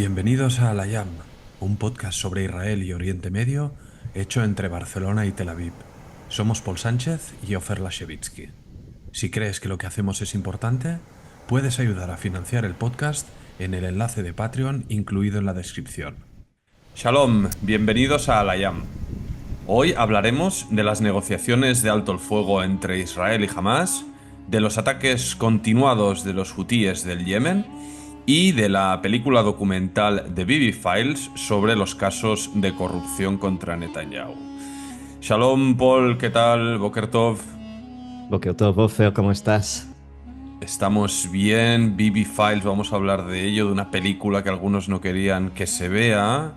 Bienvenidos a Al-Ayam, un podcast sobre Israel y Oriente Medio hecho entre Barcelona y Tel Aviv. Somos Paul Sánchez y Ofer Lashevitsky. Si crees que lo que hacemos es importante, puedes ayudar a financiar el podcast en el enlace de Patreon incluido en la descripción. Shalom, bienvenidos a Al-Ayam. Hoy hablaremos de las negociaciones de alto el fuego entre Israel y Hamás, de los ataques continuados de los hutíes del Yemen y de la película documental The Bibi Files sobre los casos de corrupción contra Netanyahu. Shalom, Paul, ¿qué tal? Boker Tov. Boker Tov, Ofer, ¿cómo estás? Estamos bien, Bibi Files, vamos a hablar de ello, de una película que algunos no querían que se vea.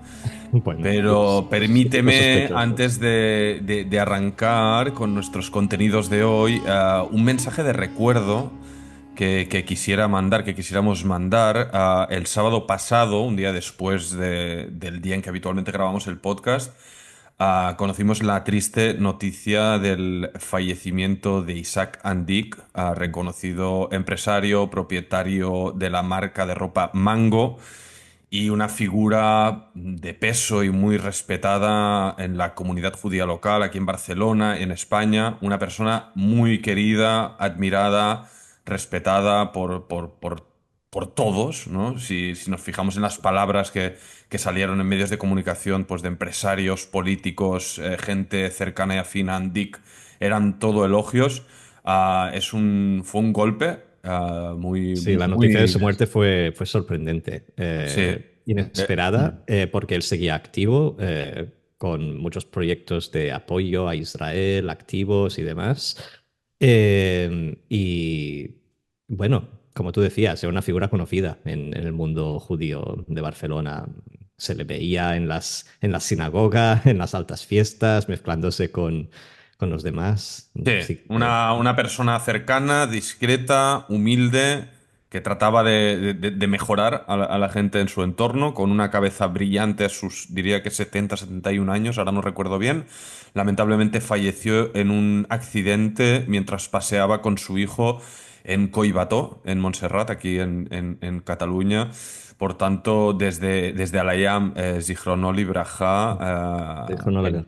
Bueno, Pero típico permíteme, sospechoso. antes de arrancar con nuestros contenidos de hoy, un mensaje de recuerdo que quisiera mandar, que quisiéramos mandar. El sábado pasado, un día después del día en que habitualmente grabamos el podcast, conocimos la triste noticia del fallecimiento de Isaac Andik, reconocido empresario, propietario de la marca de ropa Mango y una figura de peso y muy respetada en la comunidad judía local, aquí en Barcelona, en España, una persona muy querida, admirada, respetada por todos, ¿no? Si nos fijamos en las palabras que salieron en medios de comunicación, pues de empresarios, políticos, gente cercana y afín a Andik, eran todo elogios. Fue un golpe muy, Sí, la noticia de muy... su muerte fue sorprendente, Sí. inesperada, porque él seguía activo, con muchos proyectos de apoyo a Israel, activos y demás. Y bueno, como tú decías, era una figura conocida en el mundo judío de Barcelona. Se le veía en las sinagogas, en las altas fiestas, mezclándose con los demás. Sí, Así que una persona cercana, discreta, humilde, que trataba de mejorar a la gente en su entorno, con una cabeza brillante a sus, diría que 70, 71 años, ahora no recuerdo bien. Lamentablemente falleció en un accidente mientras paseaba con su hijo en Collbató, en Montserrat, aquí en Cataluña. Por tanto, desde Al-Ayam, Zichrono dejo no la verdad.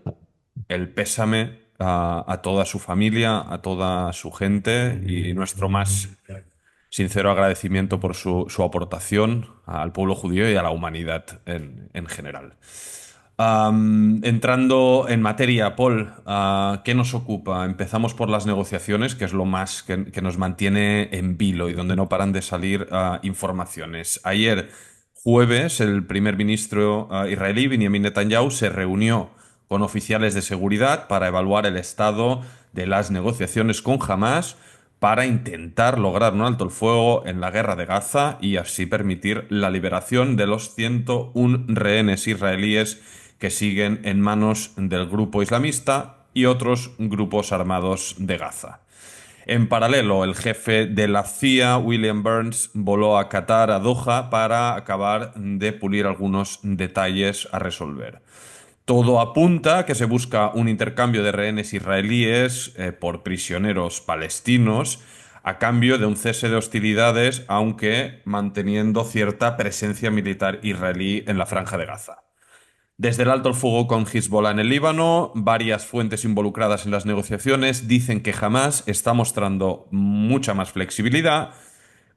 el pésame a toda su familia, a toda su gente y nuestro más sincero agradecimiento por su aportación al pueblo judío y a la humanidad en general. Entrando en materia, Paul, ¿qué nos ocupa? Empezamos por las negociaciones, que es lo más que nos mantiene en vilo y donde no paran de salir informaciones. Ayer, jueves, el primer ministro israelí, Benjamin Netanyahu, se reunió con oficiales de seguridad para evaluar el estado de las negociaciones con Hamas para intentar lograr un alto el fuego en la guerra de Gaza y así permitir la liberación de los 101 rehenes israelíes que siguen en manos del grupo islamista y otros grupos armados de Gaza. En paralelo, el jefe de la CIA, William Burns, voló a Qatar, a Doha, para acabar de pulir algunos detalles a resolver. Todo apunta a que se busca un intercambio de rehenes israelíes por prisioneros palestinos a cambio de un cese de hostilidades, aunque manteniendo cierta presencia militar israelí en la Franja de Gaza. Desde el alto el fuego con Hezbollah en el Líbano, varias fuentes involucradas en las negociaciones dicen que Hamas está mostrando mucha más flexibilidad,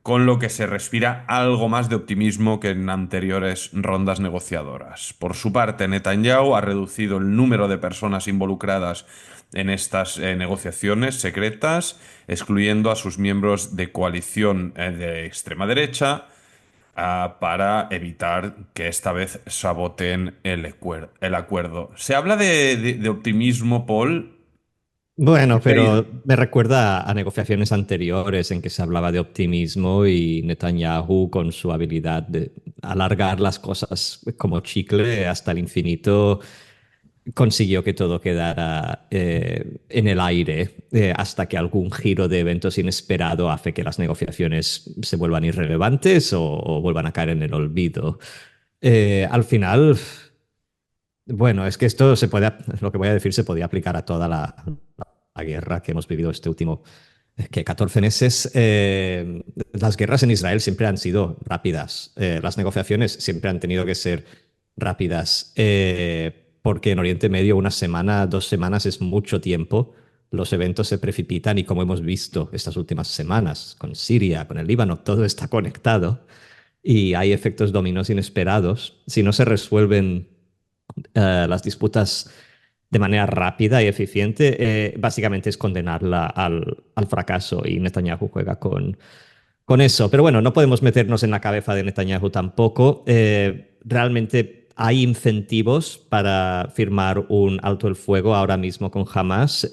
con lo que se respira algo más de optimismo que en anteriores rondas negociadoras. Por su parte, Netanyahu ha reducido el número de personas involucradas en estas negociaciones secretas, excluyendo a sus miembros de coalición de extrema derecha, para evitar que esta vez saboteen el acuerdo. Se habla de optimismo, Paul. Bueno, ¿Qué hay? pero me recuerda a negociaciones anteriores en que se hablaba de optimismo y Netanyahu, con su habilidad de alargar las cosas como chicle hasta el infinito, consiguió que todo quedara en el aire, hasta que algún giro de eventos inesperado hace que las negociaciones se vuelvan irrelevantes o vuelvan a caer en el olvido. Al final, bueno, es que lo que voy a decir se podía aplicar a toda la guerra que hemos vivido este último. que 14 meses, las guerras en Israel siempre han sido rápidas. Las negociaciones siempre han tenido que ser rápidas. Porque en Oriente Medio una semana, 2 semanas es mucho tiempo. Los eventos se precipitan y como hemos visto estas últimas semanas con Siria, con el Líbano, todo está conectado y hay efectos dominos inesperados. Si no se resuelven las disputas de manera rápida y eficiente, básicamente es condenarla al fracaso y Netanyahu juega con eso. Pero bueno, no podemos meternos en la cabeza de Netanyahu tampoco. Realmente hay incentivos para firmar un alto el fuego ahora mismo con Hamas.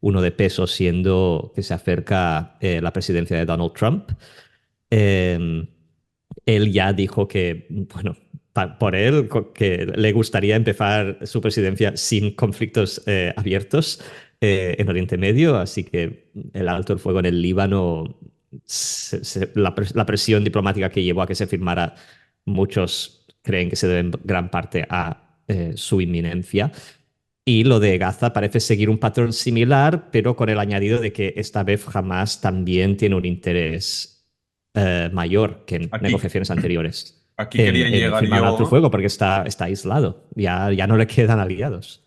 Uno de peso siendo que se acerca la presidencia de Donald Trump. Eh, Él ya dijo que, bueno, por él, que le gustaría empezar su presidencia sin conflictos abiertos en Oriente Medio, así que el alto el fuego en el Líbano, la presión diplomática que llevó a que se firmara, muchos creen que se debe en gran parte a su inminencia. Y lo de Gaza parece seguir un patrón similar, pero con el añadido de que esta vez Hamas también tiene un interés mayor que en Aquí, negociaciones anteriores aquí quería en llegar firmar alto el yo. fuego porque está aislado. Ya no le quedan aliados.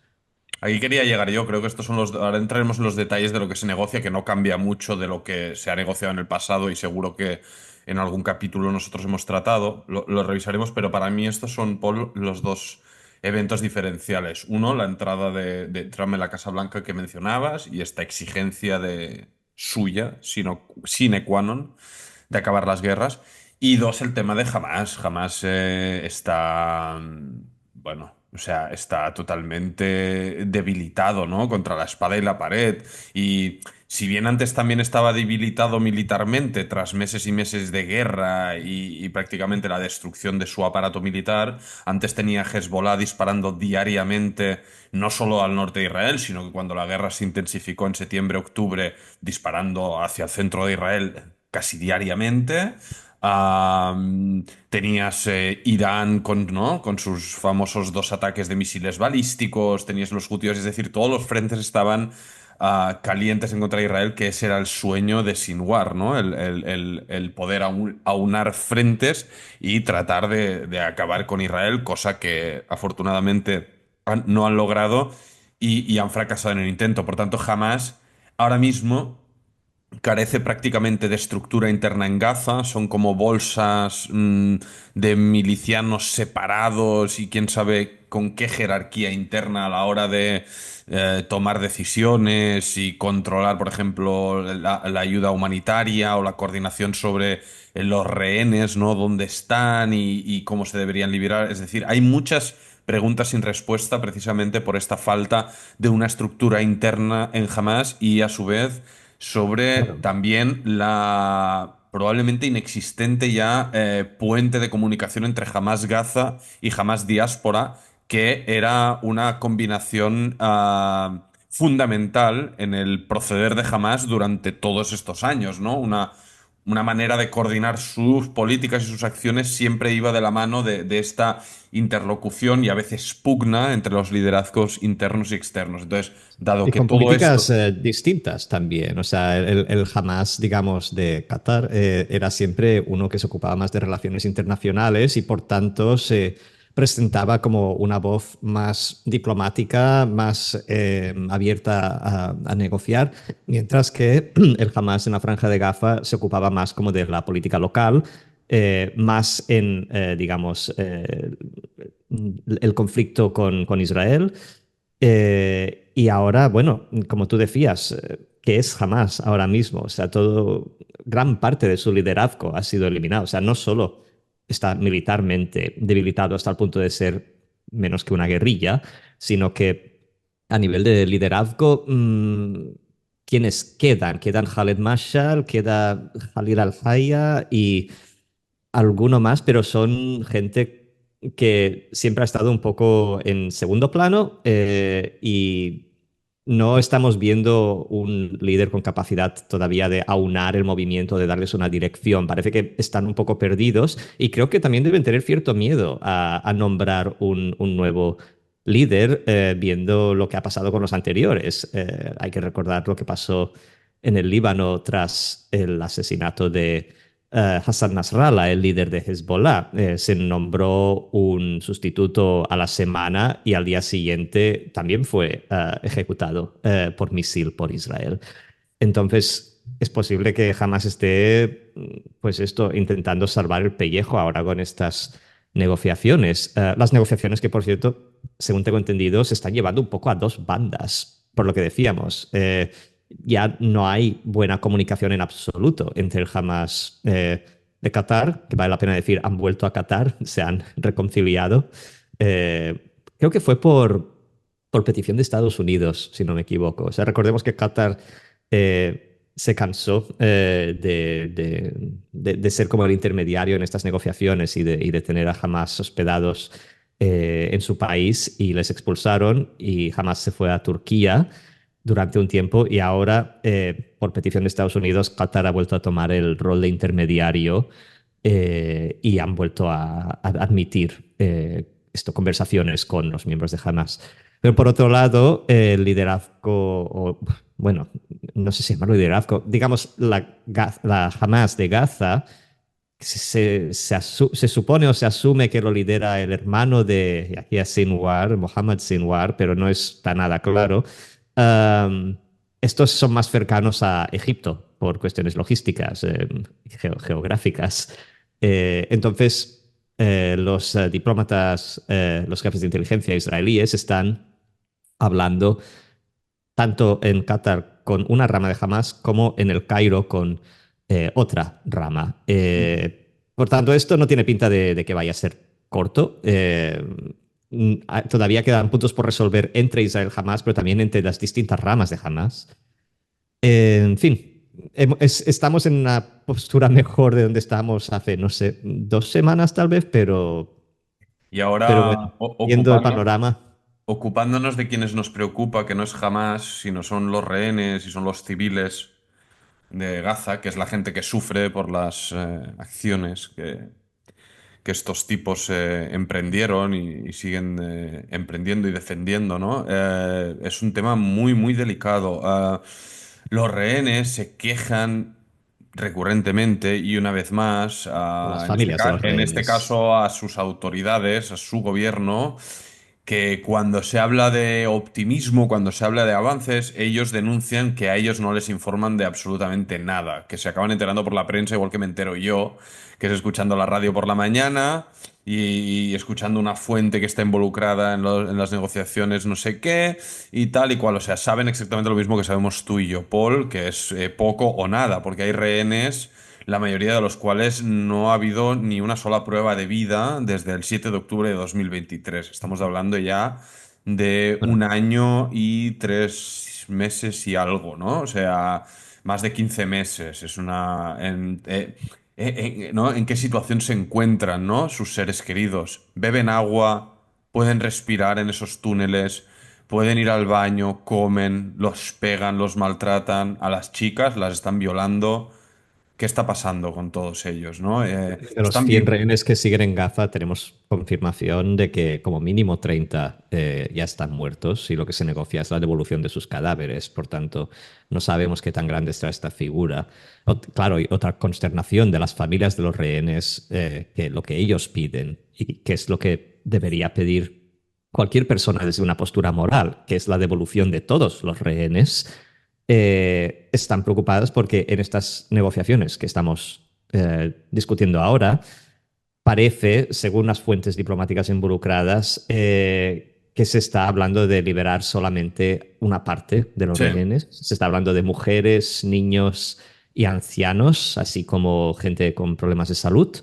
Aquí quería llegar yo, creo que estos son los... Ahora entraremos en los detalles de lo que se negocia, que no cambia mucho de lo que se ha negociado en el pasado y seguro que en algún capítulo nosotros hemos tratado, lo revisaremos, pero para mí estos son, Paul, los dos eventos diferenciales. Uno, la entrada de Trump en la Casa Blanca que mencionabas y esta exigencia de suya, sine qua non, de acabar las guerras. Y dos, el tema de Hamas. Hamas está, bueno, o sea, está totalmente debilitado, ¿no? Contra la espada y la pared. Y si bien antes también estaba debilitado militarmente tras meses y meses de guerra y prácticamente la destrucción de su aparato militar, antes tenía Hezbollah disparando diariamente, no solo al norte de Israel, sino que cuando la guerra se intensificó en septiembre-octubre, disparando hacia el centro de Israel casi diariamente. Tenías Irán con, ¿no? con sus famosos 2 ataques de misiles balísticos, tenías los hutíes, es decir, todos los frentes estaban calientes en contra de Israel, que ese era el sueño de Sinwar, ¿no? El poder aunar frentes y tratar de acabar con Israel, cosa que afortunadamente no han logrado y han fracasado en el intento. Por tanto, jamás ahora mismo carece prácticamente de estructura interna en Gaza, son como bolsas de milicianos separados y quién sabe con qué jerarquía interna a la hora de tomar decisiones y controlar, por ejemplo, la ayuda humanitaria o la coordinación sobre los rehenes, ¿no? Dónde están y cómo se deberían liberar. Es decir, hay muchas preguntas sin respuesta precisamente por esta falta de una estructura interna en Hamas y a su vez sobre Claro. también la probablemente inexistente ya puente de comunicación entre Hamas Gaza y Hamas Diáspora, que era una combinación fundamental en el proceder de Hamas durante todos estos años, ¿no? Una manera de coordinar sus políticas y sus acciones siempre iba de la mano de esta interlocución y a veces pugna entre los liderazgos internos y externos. Entonces, dado Y que con todo políticas esto... distintas también. O sea, el Hamas, digamos, de Qatar era siempre uno que se ocupaba más de relaciones internacionales y por tanto se presentaba como una voz más diplomática, más abierta a negociar, mientras que el Hamas en la Franja de Gaza se ocupaba más como de la política local, más en, digamos, el conflicto con Israel. Y ahora, bueno, como tú decías, ¿qué es Hamas ahora mismo? O sea, gran parte de su liderazgo ha sido eliminado. O sea, no solo está militarmente debilitado hasta el punto de ser menos que una guerrilla, sino que a nivel de liderazgo, ¿quiénes quedan? Quedan Khaled Mashal, queda Khalid Al-Haya y alguno más, pero son gente que siempre ha estado un poco en segundo plano y no estamos viendo un líder con capacidad todavía de aunar el movimiento, de darles una dirección. Parece que están un poco perdidos y creo que también deben tener cierto miedo a nombrar un nuevo líder viendo lo que ha pasado con los anteriores. Hay que recordar lo que pasó en el Líbano tras el asesinato de Hassan Nasrallah, el líder de Hezbollah. Se nombró un sustituto a la semana y al día siguiente también fue ejecutado por misil por Israel. Entonces, es posible que jamás esté, pues esto, intentando salvar el pellejo ahora con estas negociaciones. Las negociaciones que, por cierto, según tengo entendido, se están llevando un poco a dos bandas, por lo que decíamos. Ya no hay buena comunicación en absoluto entre el Hamas de Qatar, que vale la pena decir, han vuelto a Qatar, se han reconciliado. Creo que fue por petición de Estados Unidos, si no me equivoco. O sea, recordemos que Qatar se cansó de ser como el intermediario en estas negociaciones y de tener a Hamas hospedados en su país y les expulsaron y Hamas se fue a Turquía durante un tiempo y ahora, por petición de Estados Unidos, Qatar ha vuelto a tomar el rol de intermediario y han vuelto a admitir conversaciones con los miembros de Hamas. Pero por otro lado, el liderazgo, o, bueno, no sé si llamarlo liderazgo, digamos, la Hamas de Gaza se supone o se asume que lo lidera el hermano de Yahya Sinwar, Mohammed Sinwar, pero no está nada claro. Um, Estos son más cercanos a Egipto por cuestiones logísticas, geográficas. Entonces, los diplomatas, los jefes de inteligencia israelíes están hablando tanto en Qatar con una rama de Hamas como en el Cairo con otra rama. Por tanto, esto no tiene pinta de que vaya a ser corto. Todavía quedan puntos por resolver entre Israel y Hamas, pero también entre las distintas ramas de Hamas. En fin, estamos en una postura mejor de donde estábamos hace, no sé, 2 semanas tal vez, Y pero ahora, bueno, viendo el panorama. ocupándonos de quienes nos preocupa, que no es Hamas, sino son los rehenes y son los civiles de Gaza, que es la gente que sufre por las acciones que estos tipos emprendieron y siguen emprendiendo y defendiendo, ¿no? Es un tema muy, muy delicado. Los rehenes se quejan recurrentemente y una vez más, Las familias de los en este rehenes. caso a sus autoridades, a su gobierno, que cuando se habla de optimismo, cuando se habla de avances, ellos denuncian que a ellos no les informan de absolutamente nada, que se acaban enterando por la prensa, igual que me entero yo, que es escuchando la radio por la mañana y escuchando una fuente que está involucrada en las negociaciones, no sé qué, y tal y cual. O sea, saben exactamente lo mismo que sabemos tú y yo, Paul, que es poco o nada, porque hay rehenes, la mayoría de los cuales no ha habido ni una sola prueba de vida desde el 7 de octubre de 2023. Estamos hablando ya de Bueno, 1 año y 3 meses y algo, ¿no? O sea, más de 15 meses. Es una... ¿no? ¿En qué situación se encuentran, ¿no? Sus seres queridos? ¿Beben agua? ¿Pueden respirar en esos túneles? ¿Pueden ir al baño? ¿Comen? ¿Los pegan? ¿Los maltratan? A las chicas las están violando. ¿Qué está pasando con todos ellos, no? de los Están 100 vivos. rehenes que siguen en Gaza, tenemos confirmación de que como mínimo 30 ya están muertos y lo que se negocia es la devolución de sus cadáveres. Por tanto, no sabemos qué tan grande está esta figura. Claro, y otra consternación de las familias de los rehenes, que lo que ellos piden y que es lo que debería pedir cualquier persona desde una postura moral, que es la devolución de todos los rehenes, están preocupadas porque en estas negociaciones que estamos discutiendo ahora, parece, según las fuentes diplomáticas involucradas, que se está hablando de liberar solamente una parte de los Sí. rehenes. Se está hablando de mujeres, niños y ancianos, así como gente con problemas de salud.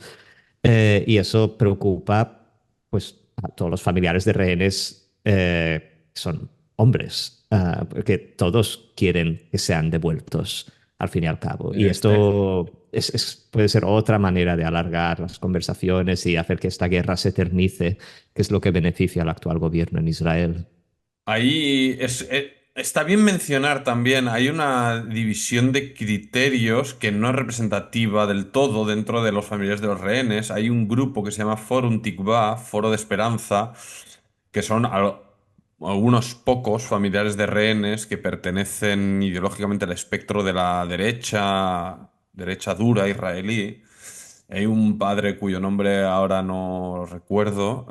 Y eso preocupa pues, a todos los familiares de rehenes que son hombres, porque todos quieren que sean devueltos al fin y al cabo. Y Este, esto puede ser otra manera de alargar las conversaciones y hacer que esta guerra se eternice, que es lo que beneficia al actual gobierno en Israel. ahí está bien mencionar también, hay una división de criterios que no es representativa del todo dentro de los familiares de los rehenes. Hay un grupo que se llama Forum Tikvah, Foro de Esperanza, que son algunos pocos familiares de rehenes que pertenecen ideológicamente al espectro de la derecha dura israelí. Hay un padre cuyo nombre ahora no recuerdo,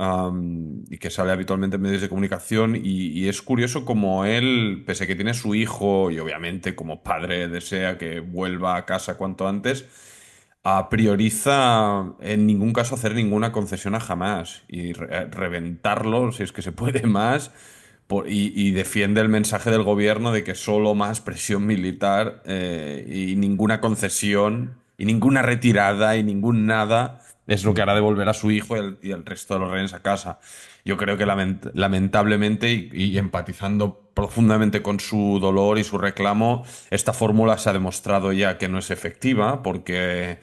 y que sale habitualmente en medios de comunicación y es curioso como él, pese a que tiene su hijo y obviamente como padre desea que vuelva a casa cuanto antes, prioriza en ningún caso hacer ninguna concesión a Hamas y reventarlo, si es que se puede más, y defiende el mensaje del gobierno de que solo más presión militar, y ninguna concesión y ninguna retirada y ningún nada es lo que hará devolver a su hijo y al resto de los rehenes a casa. Yo creo que lamentablemente y empatizando profundamente con su dolor y su reclamo, esta fórmula se ha demostrado ya que no es efectiva porque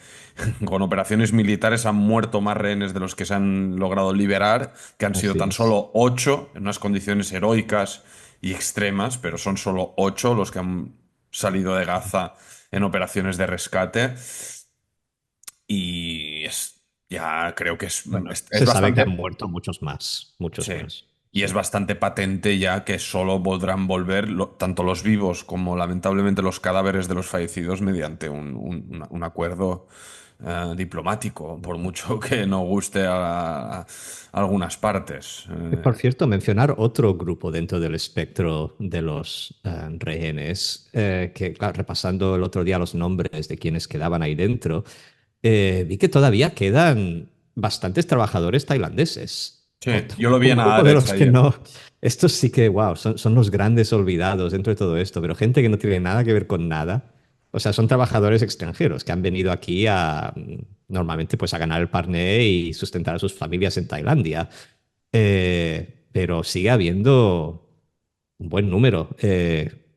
con operaciones militares han muerto más rehenes de los que se han logrado liberar, que han sido Así tan es. solo 8 en unas condiciones heroicas y extremas, pero son solo 8 los que han salido de Gaza en operaciones de rescate. Y ya creo que Bueno, es se sabe que han bastante. muerto muchos más, muchos Sí. más. Y es Sí. bastante patente ya que solo podrán volver tanto los vivos como lamentablemente los cadáveres de los fallecidos mediante un acuerdo diplomático, por mucho que no guste a algunas partes. Por cierto, mencionar otro grupo dentro del espectro de los rehenes, que claro, repasando el otro día los nombres de quienes quedaban ahí dentro, vi que todavía quedan bastantes trabajadores tailandeses. Sí, Otro- yo lo vi un en grupo de Haaretz los que ayer. no. Estos sí que, wow, son los grandes olvidados dentro de todo esto, pero gente que no tiene nada que ver con nada. O sea, son trabajadores extranjeros que han venido aquí a, normalmente, pues a ganar el parné y sustentar a sus familias en Tailandia. Pero sigue habiendo un buen número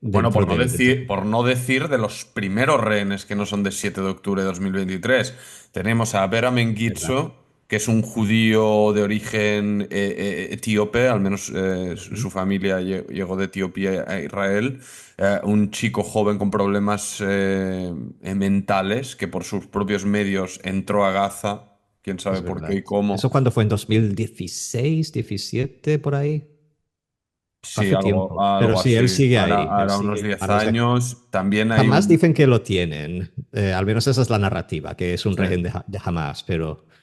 Bueno, dentro del. por no decir de los primeros rehenes que no son de 7 de octubre de 2023. Tenemos a Abera ¿Verdad? Mengistu, que es un judío de origen etíope, al menos su Ujú. familia llegó de Etiopía a Israel. Un chico joven con problemas mentales que por sus propios medios entró a Gaza, quién sabe Es por qué verdad. y cómo. ¿Eso cuando fue en 2016, 17 por ahí? Fue Sí, hace tiempo. Pero algo sí, él así. sigue ahí. Él Ahora unos sigue en 10 manos de. años. También hay Jamás un. dicen que lo tienen. Al menos esa es la narrativa, que es un Sí. rehén de Hamas,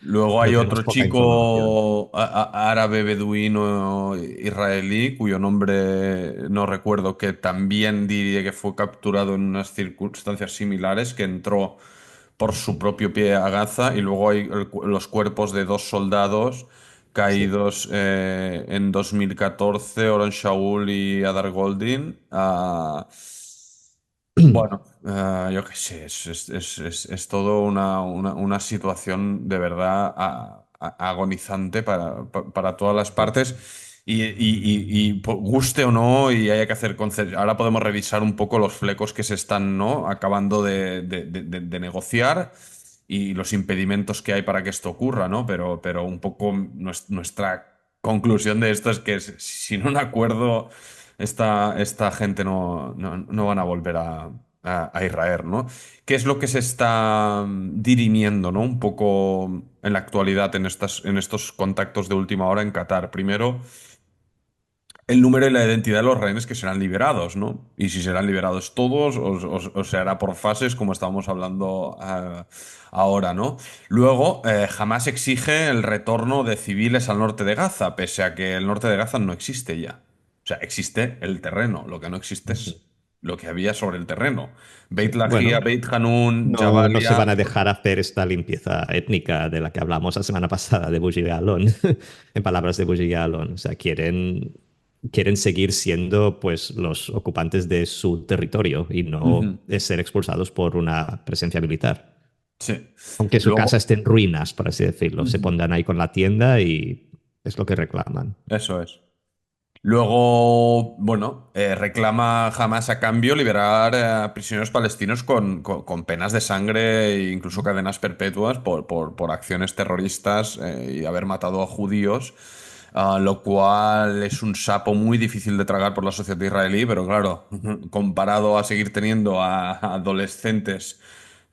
Luego pero hay tenemos otro poca información. chico árabe beduino israelí, cuyo nombre no recuerdo, que también diría que fue capturado en unas circunstancias similares, que entró por su Ujú. propio pie a Gaza. Y luego hay los cuerpos de dos soldados Sí. caídos en 2014, Oren Shaul y Adar Goldin. Bueno, yo qué sé, es todo una situación de verdad agonizante para todas las Sí. partes guste o no y haya que hacer ahora podemos revisar un poco los flecos que se están, ¿no?, acabando de negociar y los impedimentos que hay para que esto ocurra, ¿no? Pero un poco nuestra conclusión de esto es que sin un acuerdo esta gente no van a volver a Israel, ¿no? ¿Qué es lo que se está dirimiendo, ¿no?, un poco en la actualidad en estos contactos de última hora en Qatar? Primero, el número y la identidad de los rehenes que serán liberados, ¿no? Y si serán liberados todos o se hará por fases, como estábamos hablando ahora, ¿no? Luego, jamás exige el retorno de civiles al norte de Gaza, pese a que el norte de Gaza no existe ya. O sea, existe el terreno, lo que no existe Ujú. es lo que había sobre el terreno. Sí. Beit Lahia, Bueno, Beit Hanun, no se van Jabalia. a dejar hacer esta limpieza étnica de la que hablamos la semana pasada de Bougie Alon, en palabras de Bougie Alon. O sea, quieren seguir siendo pues los ocupantes de su territorio y no Ujú. ser expulsados por una presencia militar. Sí. Aunque su casa Luego, esté en ruinas, por así decirlo. Se ujú, pondrán ahí con la tienda y es lo que reclaman. eso es. Luego, bueno, reclama Hamas a cambio liberar a prisioneros palestinos con penas de sangre e incluso cadenas perpetuas por acciones terroristas y haber matado a judíos, lo cual es un sapo muy difícil de tragar por la sociedad israelí, pero claro, comparado a seguir teniendo a adolescentes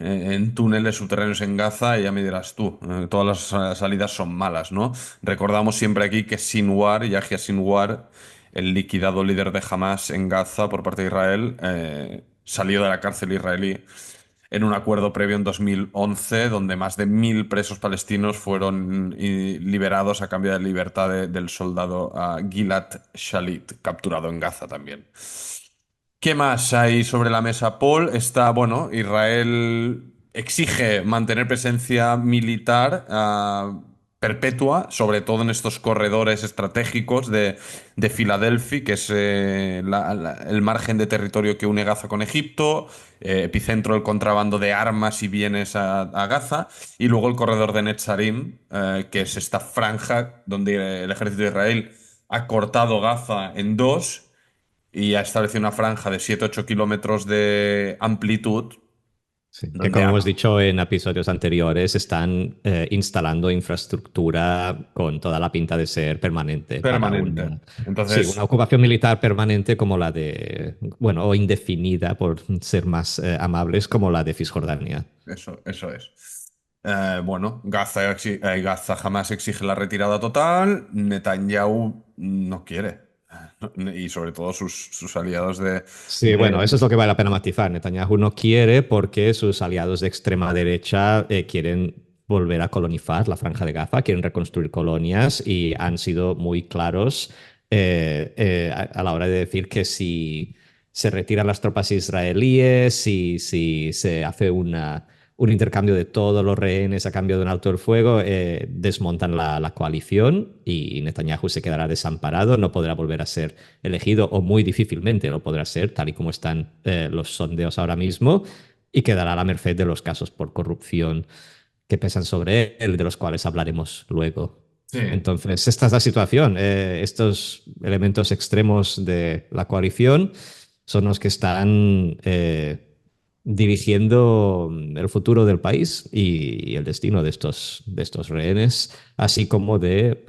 en túneles subterráneos en Gaza, ya me dirás tú, todas las salidas son malas, ¿no? Recordamos siempre aquí que Sinwar, Yahya Sinwar, el liquidado líder de Hamas en Gaza por parte de Israel, salió de la cárcel israelí en un acuerdo previo en 2011, donde más de 1.000 presos palestinos fueron liberados a cambio de libertad del soldado Gilad Shalit, capturado en Gaza también. ¿Qué más hay sobre la mesa, Paul? Está, bueno, Israel exige mantener presencia militar perpetua, sobre todo en estos corredores estratégicos de Filadelfia, que es el margen de territorio que une Gaza con Egipto, epicentro del contrabando de armas y bienes a Gaza, y luego el corredor de Netzarim, que es esta franja donde el ejército de Israel ha cortado Gaza en dos y ha establecido una franja de 7-8 kilómetros de amplitud, Sí, que donde como hemos dicho en episodios anteriores, están instalando infraestructura con toda la pinta de ser permanente para permanente. una, sí, una Entonces, ocupación militar permanente como la bueno, o indefinida, por ser más amables, como la de Cisjordania. eso es. Bueno, Gaza jamás exige la retirada total, Netanyahu no quiere. Y sobre todo sus aliados Sí, bueno, eso es lo que vale la pena matizar. Netanyahu no quiere porque sus aliados de extrema derecha quieren volver a colonizar la Franja de Gaza, quieren reconstruir colonias y han sido muy claros a la hora de decir que si se retiran las tropas israelíes, si se hace un intercambio de todos los rehenes a cambio de un alto el fuego, desmontan la coalición y Netanyahu se quedará desamparado, no podrá volver a ser elegido o muy difícilmente lo podrá ser, tal y como están los sondeos ahora mismo, y quedará a la merced de los casos por corrupción que pesan sobre él, de los cuales hablaremos luego. Sí. Entonces, esta es la situación. Estos elementos extremos de la coalición son los que están dirigiendo el futuro del país y el destino de estos rehenes, así como de,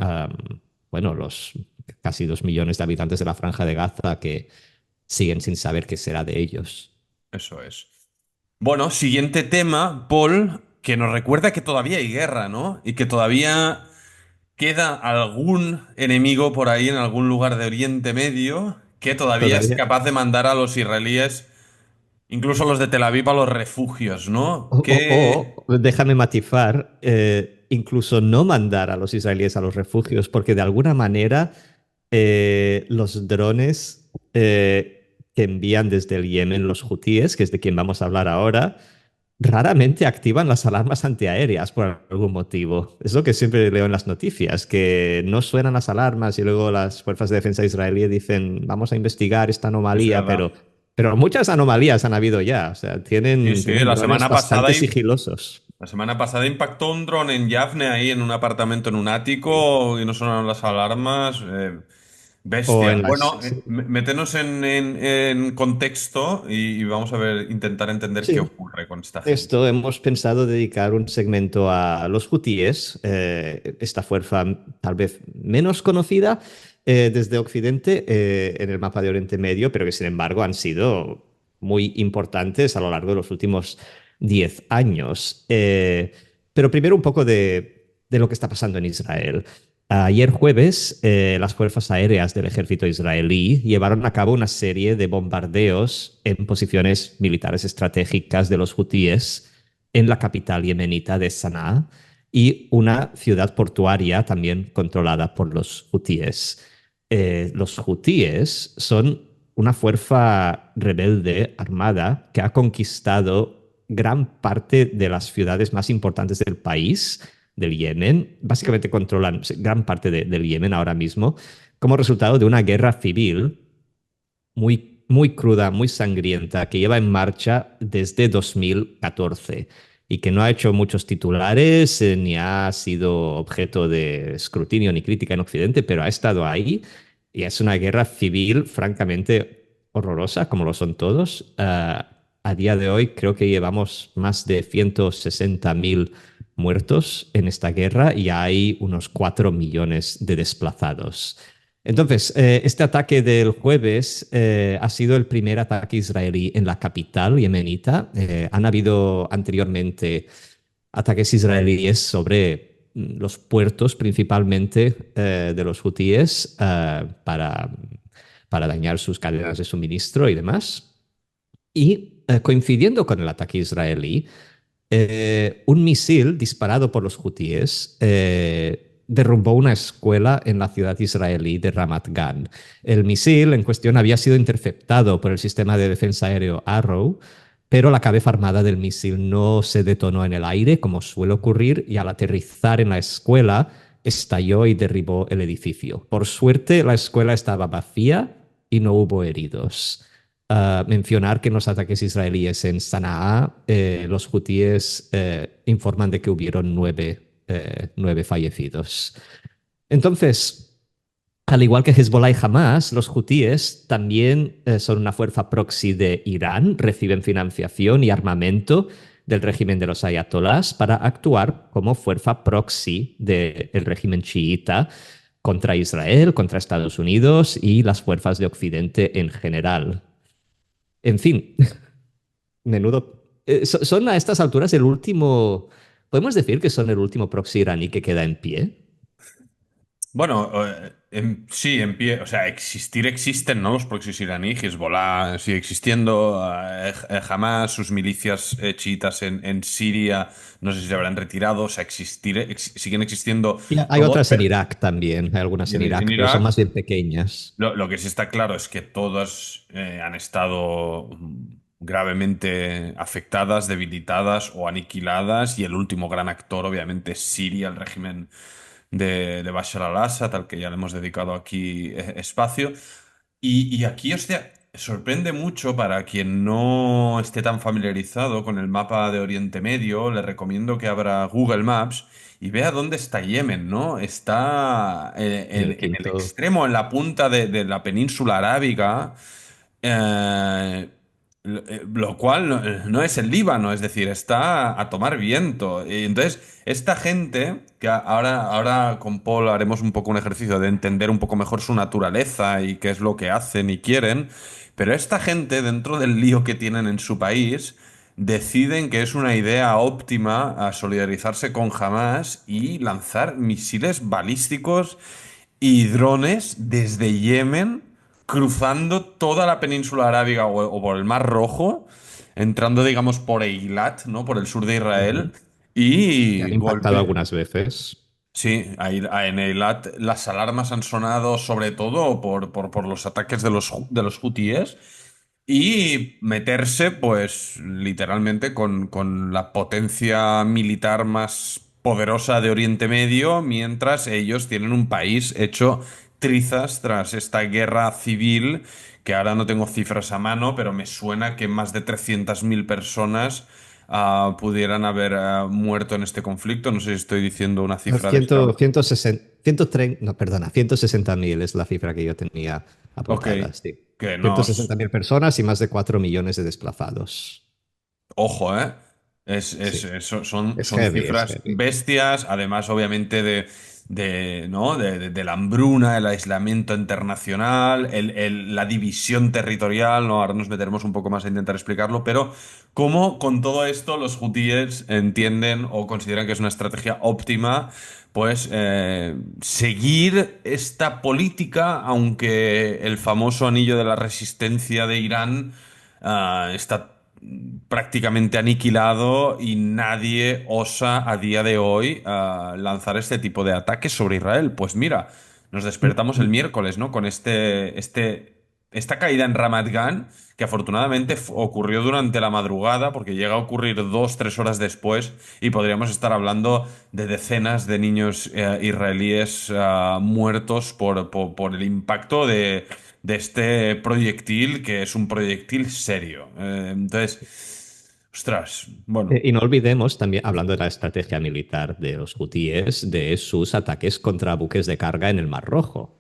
bueno, los casi 2 millones de habitantes de la Franja de Gaza que siguen sin saber qué será de ellos. Eso es. Bueno, siguiente tema, Paul, que nos recuerda que todavía hay guerra, ¿no? Y que todavía queda algún enemigo por ahí en algún lugar de Oriente Medio que todavía es Todavía. capaz de mandar a los israelíes, incluso a los de Tel Aviv, a los refugios, ¿no? Déjame matizar, incluso no mandar a los israelíes a los refugios, porque de alguna manera los drones que envían desde el Yemen los hutíes, que es de quien vamos a hablar ahora, raramente activan las alarmas antiaéreas por algún motivo. Es lo que siempre leo en las noticias, que no suenan las alarmas y luego las fuerzas de defensa israelíes dicen, vamos a investigar esta Es anomalía, verdad. pero muchas anomalías han habido ya. O sea, Sí, sí, tienen drones bastante sigilosos. la semana pasada impactó un dron en Yavne ahí en un apartamento en un ático y no sonaron las alarmas. O Bestia. en las... Bueno, métenos en contexto y vamos a ver, intentar entender qué Sí, ocurre con esta gente. esto hemos pensado dedicar un segmento a los hutíes, esta fuerza tal vez menos conocida desde Occidente en el mapa de Oriente Medio, pero que sin embargo han sido muy importantes a lo largo de los últimos 10 años. Pero primero un poco de lo que está pasando en Israel. Ayer jueves, las fuerzas aéreas del ejército israelí llevaron a cabo una serie de bombardeos en posiciones militares estratégicas de los hutíes en la capital yemenita de Sanaa y una ciudad portuaria también controlada por los hutíes. Los hutíes son una fuerza rebelde armada que ha conquistado gran parte de las ciudades más importantes del país del Yemen, básicamente controlan gran parte del Yemen ahora mismo, como resultado de una guerra civil muy cruda, muy sangrienta, que lleva en marcha desde 2014 y que no ha hecho muchos titulares ni ha sido objeto de escrutinio ni crítica en Occidente, pero ha estado ahí y es una guerra civil francamente horrorosa, como lo son todos. A día de hoy creo que llevamos más de 160.000 muertos en esta guerra y hay unos 4 millones de desplazados. Entonces, este ataque del jueves ha sido el primer ataque israelí en la capital yemenita. Han habido anteriormente ataques israelíes sobre los puertos, principalmente de los hutíes, para para dañar sus cadenas de suministro y demás. Y coincidiendo con el ataque israelí, un misil disparado por los hutíes derrumbó una escuela en la ciudad israelí de Ramat Gan. El misil en cuestión había sido interceptado por el sistema de defensa aéreo Arrow, pero la cabeza armada del misil no se detonó en el aire, como suele ocurrir, y al aterrizar en la escuela estalló y derribó el edificio. Por suerte, la escuela estaba vacía y no hubo heridos. Mencionar que en los ataques israelíes en Sanaa, los hutíes informan de que hubieron nueve fallecidos. Entonces, al igual que Hezbollah y Hamas, los hutíes también son una fuerza proxy de Irán, reciben financiación y armamento del régimen de los ayatolás para actuar como fuerza proxy del régimen chiita contra Israel, contra Estados Unidos y las fuerzas de Occidente en general. En fin, menudo. Son a estas alturas el último. ¿Podemos decir que son el último proxy iraní que queda en pie? Bueno, sí, en pie, o sea, existir existen, ¿no? Los proxies iraní, Hezbollah sigue existiendo, Hamas, sus milicias chiitas en Siria, no sé si se habrán retirado, o sea, siguen existiendo Y hay todo. otras en Irak también, hay algunas Y en en Irak, pero son Irak, más bien pequeñas. lo que sí está claro es que todas han estado gravemente afectadas, debilitadas o aniquiladas, y el último gran actor, obviamente, es Siria, el régimen de Bashar al-Assad, al que ya le hemos dedicado aquí espacio. Y aquí, hostia, sorprende mucho para quien no esté tan familiarizado con el mapa de Oriente Medio. Le recomiendo que abra Google Maps y vea dónde está Yemen, ¿no? Está En el en el quinto. extremo, en la punta de la península arábiga. eh, lo cual no es el Líbano, es decir, está a tomar viento. Y entonces, esta gente, que ahora con Paul haremos un poco un ejercicio de entender un poco mejor su naturaleza y qué es lo que hacen y quieren, pero esta gente, dentro del lío que tienen en su país, deciden que es una idea óptima a solidarizarse con Hamas y lanzar misiles balísticos y drones desde Yemen, cruzando toda la península arábiga o por el Mar Rojo, entrando, digamos, por Eilat, ¿no? Por el sur de Israel, Ujú. Que han y impactado golpe. algunas veces. Sí, ahí en Eilat las alarmas han sonado sobre todo por los ataques de los hutíes, y meterse, pues, literalmente con la potencia militar más poderosa de Oriente Medio, mientras ellos tienen un país hecho trizas tras esta guerra civil, que ahora no tengo cifras a mano, pero me suena que más de 300.000 personas pudieran haber muerto en este conflicto. No sé si estoy diciendo una cifra 160, 130, no, perdona, 160.000 es la cifra que yo tenía Ok, apuntada, sí. que ciento nos... sesenta mil personas y más de 4 millones de desplazados. Ojo, ¿eh? Sí, es Son heavy, es cifras heavy. bestias, además obviamente ¿no? De la hambruna, el aislamiento internacional, la división territorial, ¿no? Ahora nos meteremos un poco más a intentar explicarlo, pero cómo con todo esto los hutíes entienden o consideran que es una estrategia óptima, pues seguir esta política, aunque el famoso anillo de la resistencia de Irán está prácticamente aniquilado y nadie osa a día de hoy lanzar este tipo de ataques sobre Israel. Pues mira, nos despertamos el miércoles, ¿no? Con esta caída en Ramat Gan, que afortunadamente ocurrió durante la madrugada, porque llega a ocurrir 2, 3 horas después, y podríamos estar hablando de decenas de niños israelíes muertos por el impacto de este proyectil, que es un proyectil serio. Ostras, bueno. Y no olvidemos también, hablando de la estrategia militar de los hutíes, de sus ataques contra buques de carga en el Mar Rojo.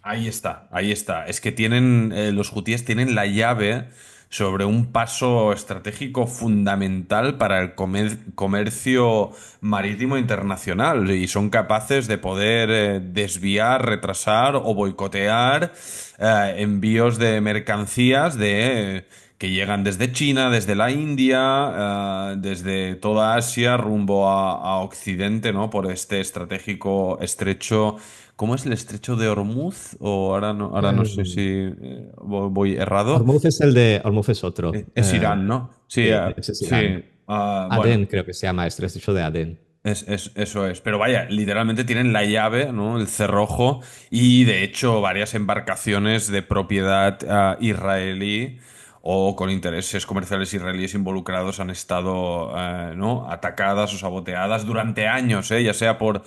Ahí está, ahí está. Es que tienen, los hutíes tienen la llave sobre un paso estratégico fundamental para el comercio marítimo internacional, y son capaces de poder desviar, retrasar o boicotear envíos de mercancías que llegan desde China, desde la India, desde toda Asia rumbo a Occidente, ¿no? Por este estratégico estrecho ¿Cómo es el estrecho de Hormuz? O ahora no sé si Eh, voy errado. Hormuz es otro. Es Irán, ¿no? Sí, Sí, ese es Irán. sí. Bueno. Adén creo que se llama, estrecho de Adén. Eso es, pero vaya, literalmente tienen la llave, ¿no? El cerrojo y de hecho varias embarcaciones de propiedad israelí o con intereses comerciales israelíes involucrados han estado, ¿no? Atacadas o saboteadas durante años, ya sea por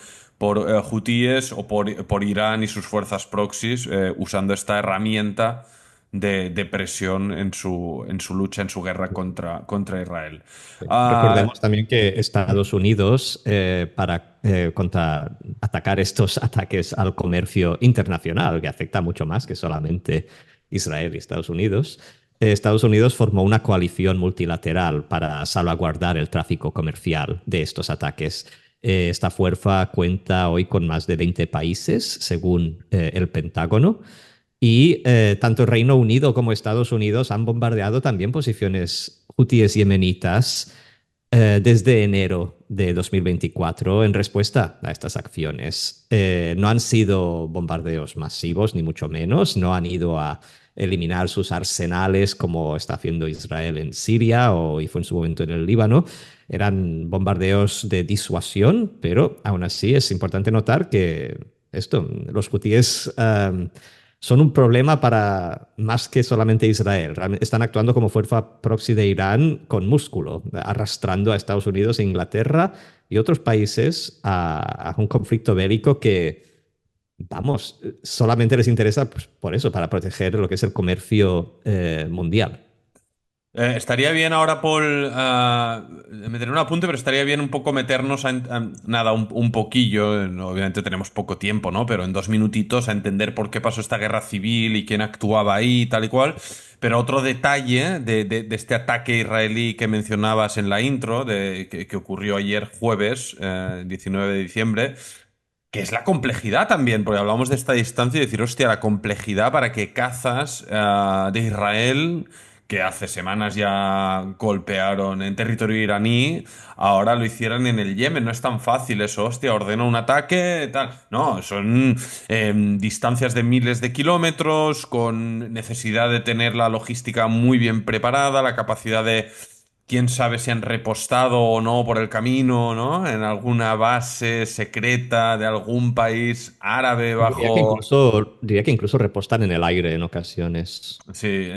hutíes o por Irán y sus fuerzas proxies, usando esta herramienta de presión en su lucha, en su guerra contra Israel. Ah, Recordemos también que Estados Unidos, para atacar estos ataques al comercio internacional, que afecta mucho más que solamente Israel y Estados Unidos formó una coalición multilateral para salvaguardar el tráfico comercial de estos ataques. Esta fuerza cuenta hoy con más de 20 países, según el Pentágono. Y tanto el Reino Unido como Estados Unidos han bombardeado también posiciones hutíes yemenitas desde enero de 2024 en respuesta a estas acciones. No han sido bombardeos masivos, ni mucho menos. No han ido a eliminar sus arsenales como está haciendo Israel en Siria o y fue en su momento en el Líbano. Eran bombardeos de disuasión, pero aún así es importante notar que los hutíes son un problema para más que solamente Israel. Realmente están actuando como fuerza proxy de Irán con músculo, arrastrando a Estados Unidos e Inglaterra y otros países a un conflicto bélico que, vamos, solamente les interesa pues, por eso, para proteger lo que es el comercio mundial. Estaría bien ahora, Paul, meter un apunte, pero estaría bien un poco meternos nada, un poquillo, obviamente tenemos poco tiempo, ¿no? Pero en 2 minutitos a entender por qué pasó esta guerra civil y quién actuaba ahí y tal y cual. Pero otro detalle de este ataque israelí que mencionabas en la intro, que ocurrió ayer jueves, 19 de diciembre, que es la complejidad también, porque hablamos de esta distancia y decir, hostia, la complejidad para que cazas de Israel, que hace semanas ya golpearon en territorio iraní, ahora lo hicieran en el Yemen. No es tan fácil eso, hostia, ordena un ataque, tal. No, son distancias de miles de kilómetros, con necesidad de tener la logística muy bien preparada, la capacidad de quién sabe si han repostado o no por el camino, ¿no? En alguna base secreta de algún país árabe bajo... Diría que incluso repostan en el aire en ocasiones. Sí,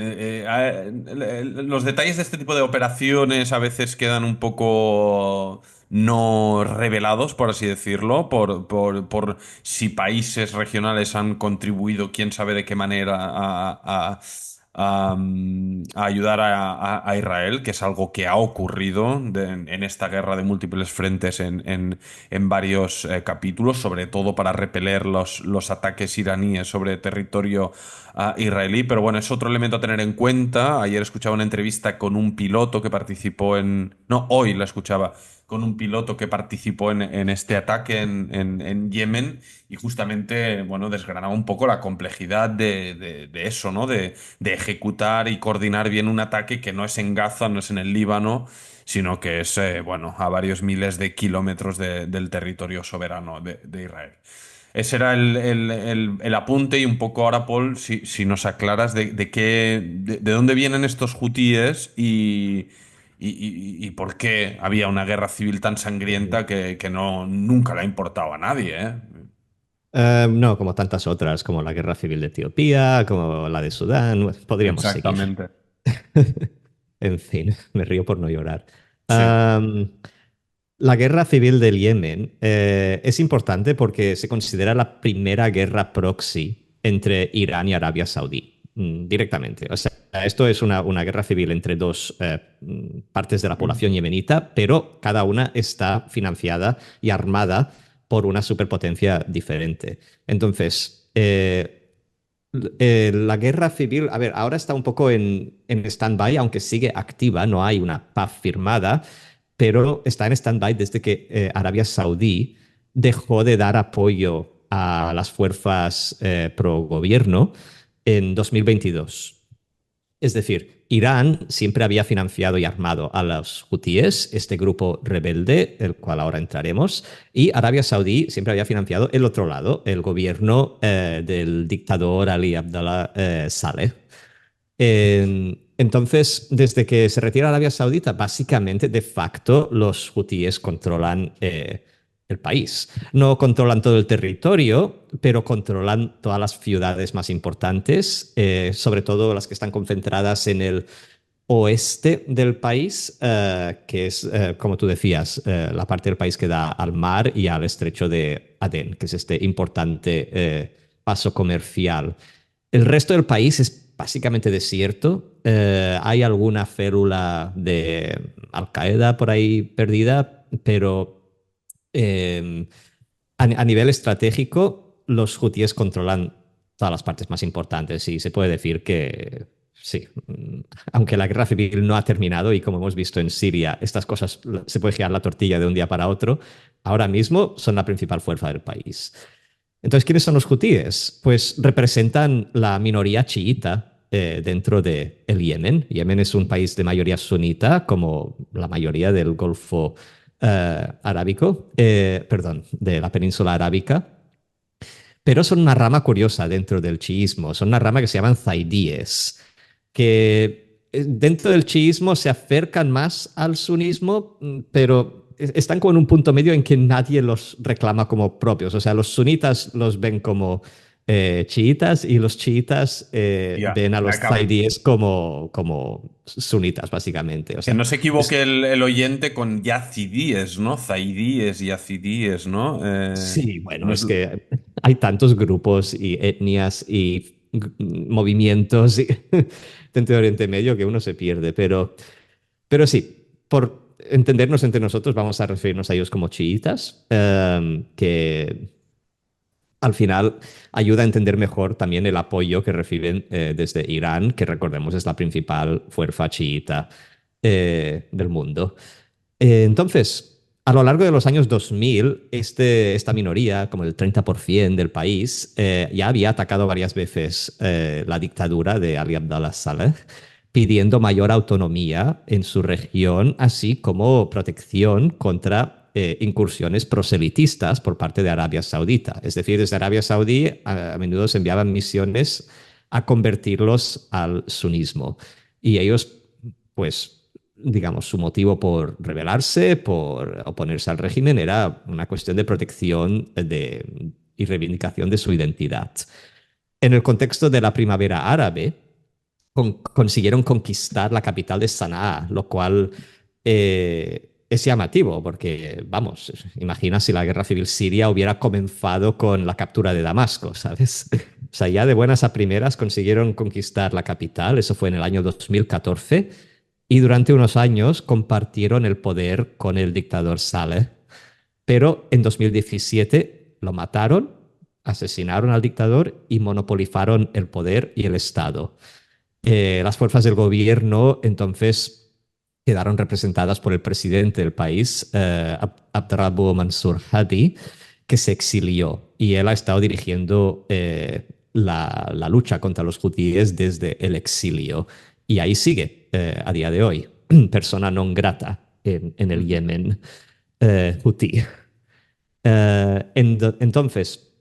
los detalles de este tipo de operaciones a veces quedan un poco no revelados, por así decirlo, por si países regionales han contribuido, quién sabe de qué manera, a ayudar a Israel, que es algo que ha ocurrido en esta guerra de múltiples frentes en varios capítulos, sobre todo para repeler los ataques iraníes sobre territorio israelí. Pero bueno, es otro elemento a tener en cuenta. Ayer escuchaba una entrevista con un piloto que participó en... No, hoy la escuchaba con un piloto que participó en este ataque en Yemen y justamente, bueno, desgranaba un poco la complejidad de eso, ¿no? De ejecutar y coordinar bien un ataque que no es en Gaza, no es en el Líbano, sino que es, bueno, a varios miles de kilómetros del territorio soberano de Israel. Ese era el apunte y un poco ahora, Paul, si nos aclaras de dónde vienen estos hutíes y por qué había una guerra civil tan sangrienta que no, nunca le ha importado a nadie, ¿eh? No, como tantas otras, como la guerra civil de Etiopía, como la de Sudán, bueno, podríamos seguir. Exactamente. En fin, me río por no llorar. Sí. Am, la guerra civil del Yemen es importante porque se considera la primera guerra proxy entre Irán y Arabia Saudí, directamente. O sea, esto es una guerra civil entre dos partes de la población yemenita, pero cada una está financiada y armada por una superpotencia diferente. Entonces, la guerra civil, a ver, ahora está un poco en stand-by, aunque sigue activa, no hay una paz firmada, pero está en stand-by desde que Arabia Saudí dejó de dar apoyo a las fuerzas pro gobierno en 2022. Es decir, Irán siempre había financiado y armado a los hutíes, este grupo rebelde, el cual ahora entraremos, y Arabia Saudí siempre había financiado el otro lado, el gobierno del dictador Ali Abdullah Saleh. Entonces, desde que se retira Arabia Saudita, básicamente, de facto, los hutíes controlan el país. No controlan todo el territorio, pero controlan todas las ciudades más importantes, sobre todo las que están concentradas en el oeste del país, que es, como tú decías, la parte del país que da al mar y al estrecho de Adén, que es este importante paso comercial. El resto del país es básicamente desierto. Hay alguna célula de Al-Qaeda por ahí perdida, pero a nivel estratégico, los hutíes controlan todas las partes más importantes y se puede decir que sí, aunque la guerra civil no ha terminado y como hemos visto en Siria, estas cosas se puede girar la tortilla de un día para otro, ahora mismo son la principal fuerza del país. Entonces, ¿quiénes son los hutíes? Pues representan la minoría chiita dentro de el Yemen. Yemen es un país de mayoría sunita, como la mayoría del Golfo Arábico, perdón, de la península arábica, pero son una rama curiosa dentro del chiismo. Son una rama que se llaman zaidíes, que dentro del chiismo se acercan más al sunismo, pero están como en un punto medio en que nadie los reclama como propios. O sea, los sunitas los ven como chiitas y los chiitas Ya, ven a me los acabo. zaidíes como sunitas, básicamente. O Que sea, no se equivoque el oyente con yazidíes, ¿no? Zaidíes, yazidíes, ¿no? sí, bueno, No es... es que hay tantos grupos y etnias y movimientos dentro de Oriente Medio que uno se pierde, pero sí, por entendernos entre nosotros vamos a referirnos a ellos como chiitas, que al final ayuda a entender mejor también el apoyo que reciben desde Irán, que recordemos es la principal fuerza chiita del mundo. Entonces, a lo largo de los años 2000, esta minoría, como el 30% del país, ya había atacado varias veces la dictadura de Ali Abdullah Saleh, pidiendo mayor autonomía en su región, así como protección contra incursiones proselitistas por parte de Arabia Saudita. Es decir, desde Arabia Saudí a menudo se enviaban misiones a convertirlos al sunismo. Y ellos, pues, digamos, su motivo por rebelarse, por oponerse al régimen, era una cuestión de protección y reivindicación de su identidad. En el contexto de la primavera árabe, consiguieron conquistar la capital de Sanaa, lo cual es llamativo, porque, vamos, imagina si la guerra civil siria hubiera comenzado con la captura de Damasco, ¿sabes? O sea, ya de buenas a primeras consiguieron conquistar la capital, eso fue en el año 2014, y durante unos años compartieron el poder con el dictador Saleh, pero en 2017 lo mataron, asesinaron al dictador y monopolizaron el poder y el Estado. Las fuerzas del gobierno entonces quedaron representadas por el presidente del país, Abdrabbuh Mansur Hadi, que se exilió y él ha estado dirigiendo la lucha contra los hutíes desde el exilio y ahí sigue a día de hoy, persona non grata en el Ujú. Yemen hutí. Entonces,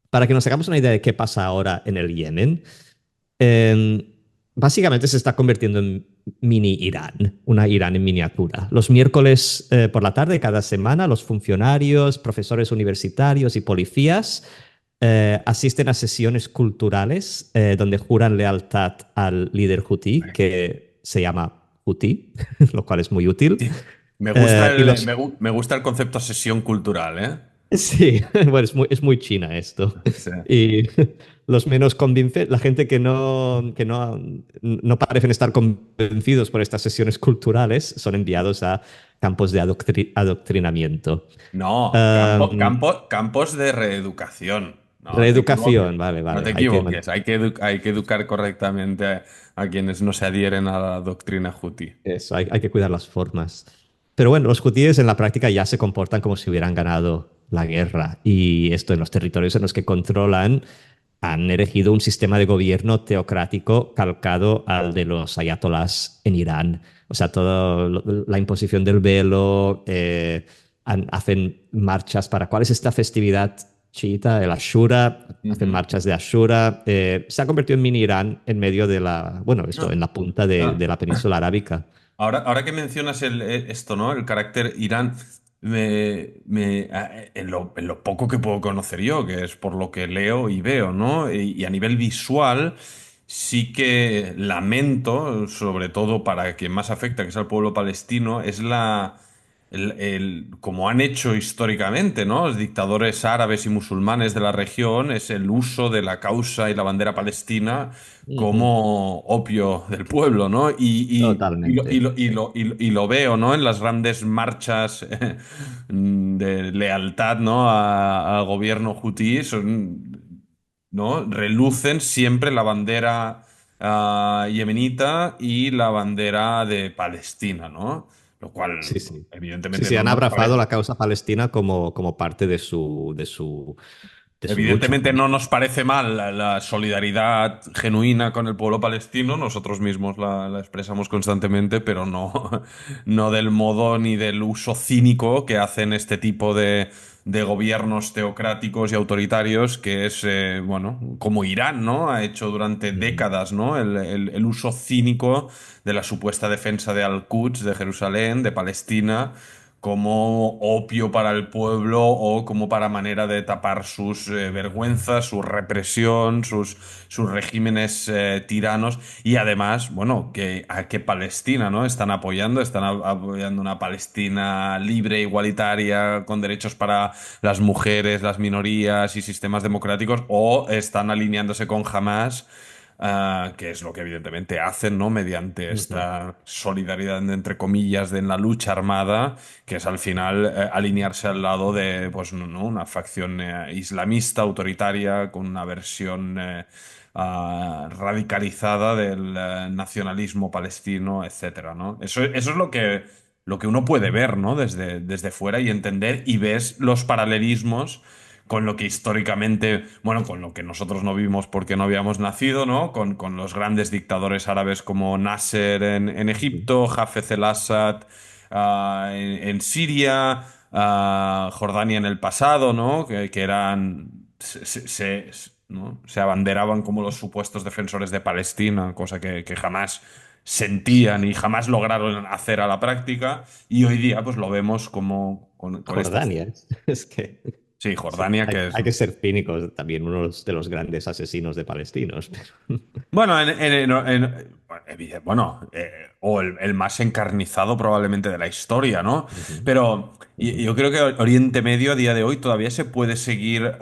para que nos hagamos una idea de qué pasa ahora en el Yemen, eh, básicamente se está convirtiendo en mini Irán, una Irán en miniatura. Los miércoles por la tarde, cada semana, los funcionarios, profesores universitarios y policías asisten a sesiones culturales donde juran lealtad al líder hutí, que se llama Hutí, lo cual es muy útil. Sí. Me gusta Y los me gusta el concepto sesión cultural, ¿eh? Sí, bueno, es muy china esto. Sí. Y los menos convincentes, la gente que no parecen estar convencidos por estas sesiones culturales, son enviados a campos de adoctrinamiento. No, Um, campos de reeducación. No te equivoques. reeducación, vale, No vale. te equivoques. Hay que educar correctamente a quienes no se adhieren a la doctrina Huti. Eso, hay que cuidar las formas. Pero bueno, los hutíes en la práctica ya se comportan como si hubieran ganado la guerra. Y esto en los territorios en los que controlan. han erigido un sistema de gobierno teocrático calcado al de los ayatolás en Irán. O sea, toda la imposición del velo, hacen marchas para... ¿Cuál es esta festividad chiita? El Ashura. Hacen Ujú. marchas de Ashura. Se ha convertido en mini Irán en medio de la... Bueno, esto, No. en la punta de Ah, la península arábica. ahora que mencionas esto, ¿no? El carácter Irán, en lo poco que puedo conocer yo, que es por lo que leo y veo, ¿no? Y a nivel visual, sí que lamento, sobre todo para quien más afecta, que es al pueblo palestino, es como han hecho históricamente, ¿no? Los dictadores árabes y musulmanes de la región, es el uso de la causa y la bandera palestina Ujú. como opio del pueblo, ¿no? Totalmente. Y lo veo, ¿no? En las grandes marchas de lealtad, ¿no? Al gobierno hutí, ¿no? Relucen siempre la bandera yemenita y la bandera de Palestina, ¿no? Lo cual, Sí, sí. Sí, evidentemente, sí, no han nos abrazado parece. la causa palestina como parte de su lucha. Evidentemente no nos parece mal la solidaridad genuina con el pueblo palestino, nosotros mismos la expresamos constantemente, pero no, no del modo ni del uso cínico que hacen este tipo de gobiernos teocráticos y autoritarios, que es, bueno, como Irán, ¿no? Ha hecho durante Ujú. décadas, ¿no? El uso cínico de la supuesta defensa de Al-Quds, de Jerusalén, de Palestina como opio para el pueblo o como para manera de tapar sus vergüenzas, su represión, sus regímenes tiranos y además, bueno, que Palestina, ¿no? Están apoyando una Palestina libre, igualitaria, con derechos para las mujeres, las minorías y sistemas democráticos o están alineándose con Hamas, que es lo que evidentemente hacen, ¿no? Mediante Ujú. esta solidaridad, entre comillas, en la lucha armada, que es al final alinearse al lado de, pues, ¿no? Una facción islamista, autoritaria, con una versión radicalizada del nacionalismo palestino, etcétera, ¿no? Eso es lo que uno puede ver, ¿no? Desde fuera y entender y ves los paralelismos con lo que históricamente, bueno, con lo que nosotros no vimos porque no habíamos nacido, ¿no? Con los grandes dictadores árabes como Nasser en Ujú. Egipto, Hafez el-Assad en Siria, Jordania en el pasado, ¿no? Que eran, ¿no? Se abanderaban como los supuestos defensores de Palestina, cosa que jamás sentían y jamás lograron hacer a la práctica. Y hoy día, pues lo vemos como con estas. Jordania. Es que Sí, sí, Jordania, que es. hay que ser cínicos, también uno de los grandes asesinos de palestinos. Bueno, bueno, o el más encarnizado probablemente de la historia, ¿no? Ujú. Pero Ujú. yo creo que Oriente Medio a día de hoy todavía se puede seguir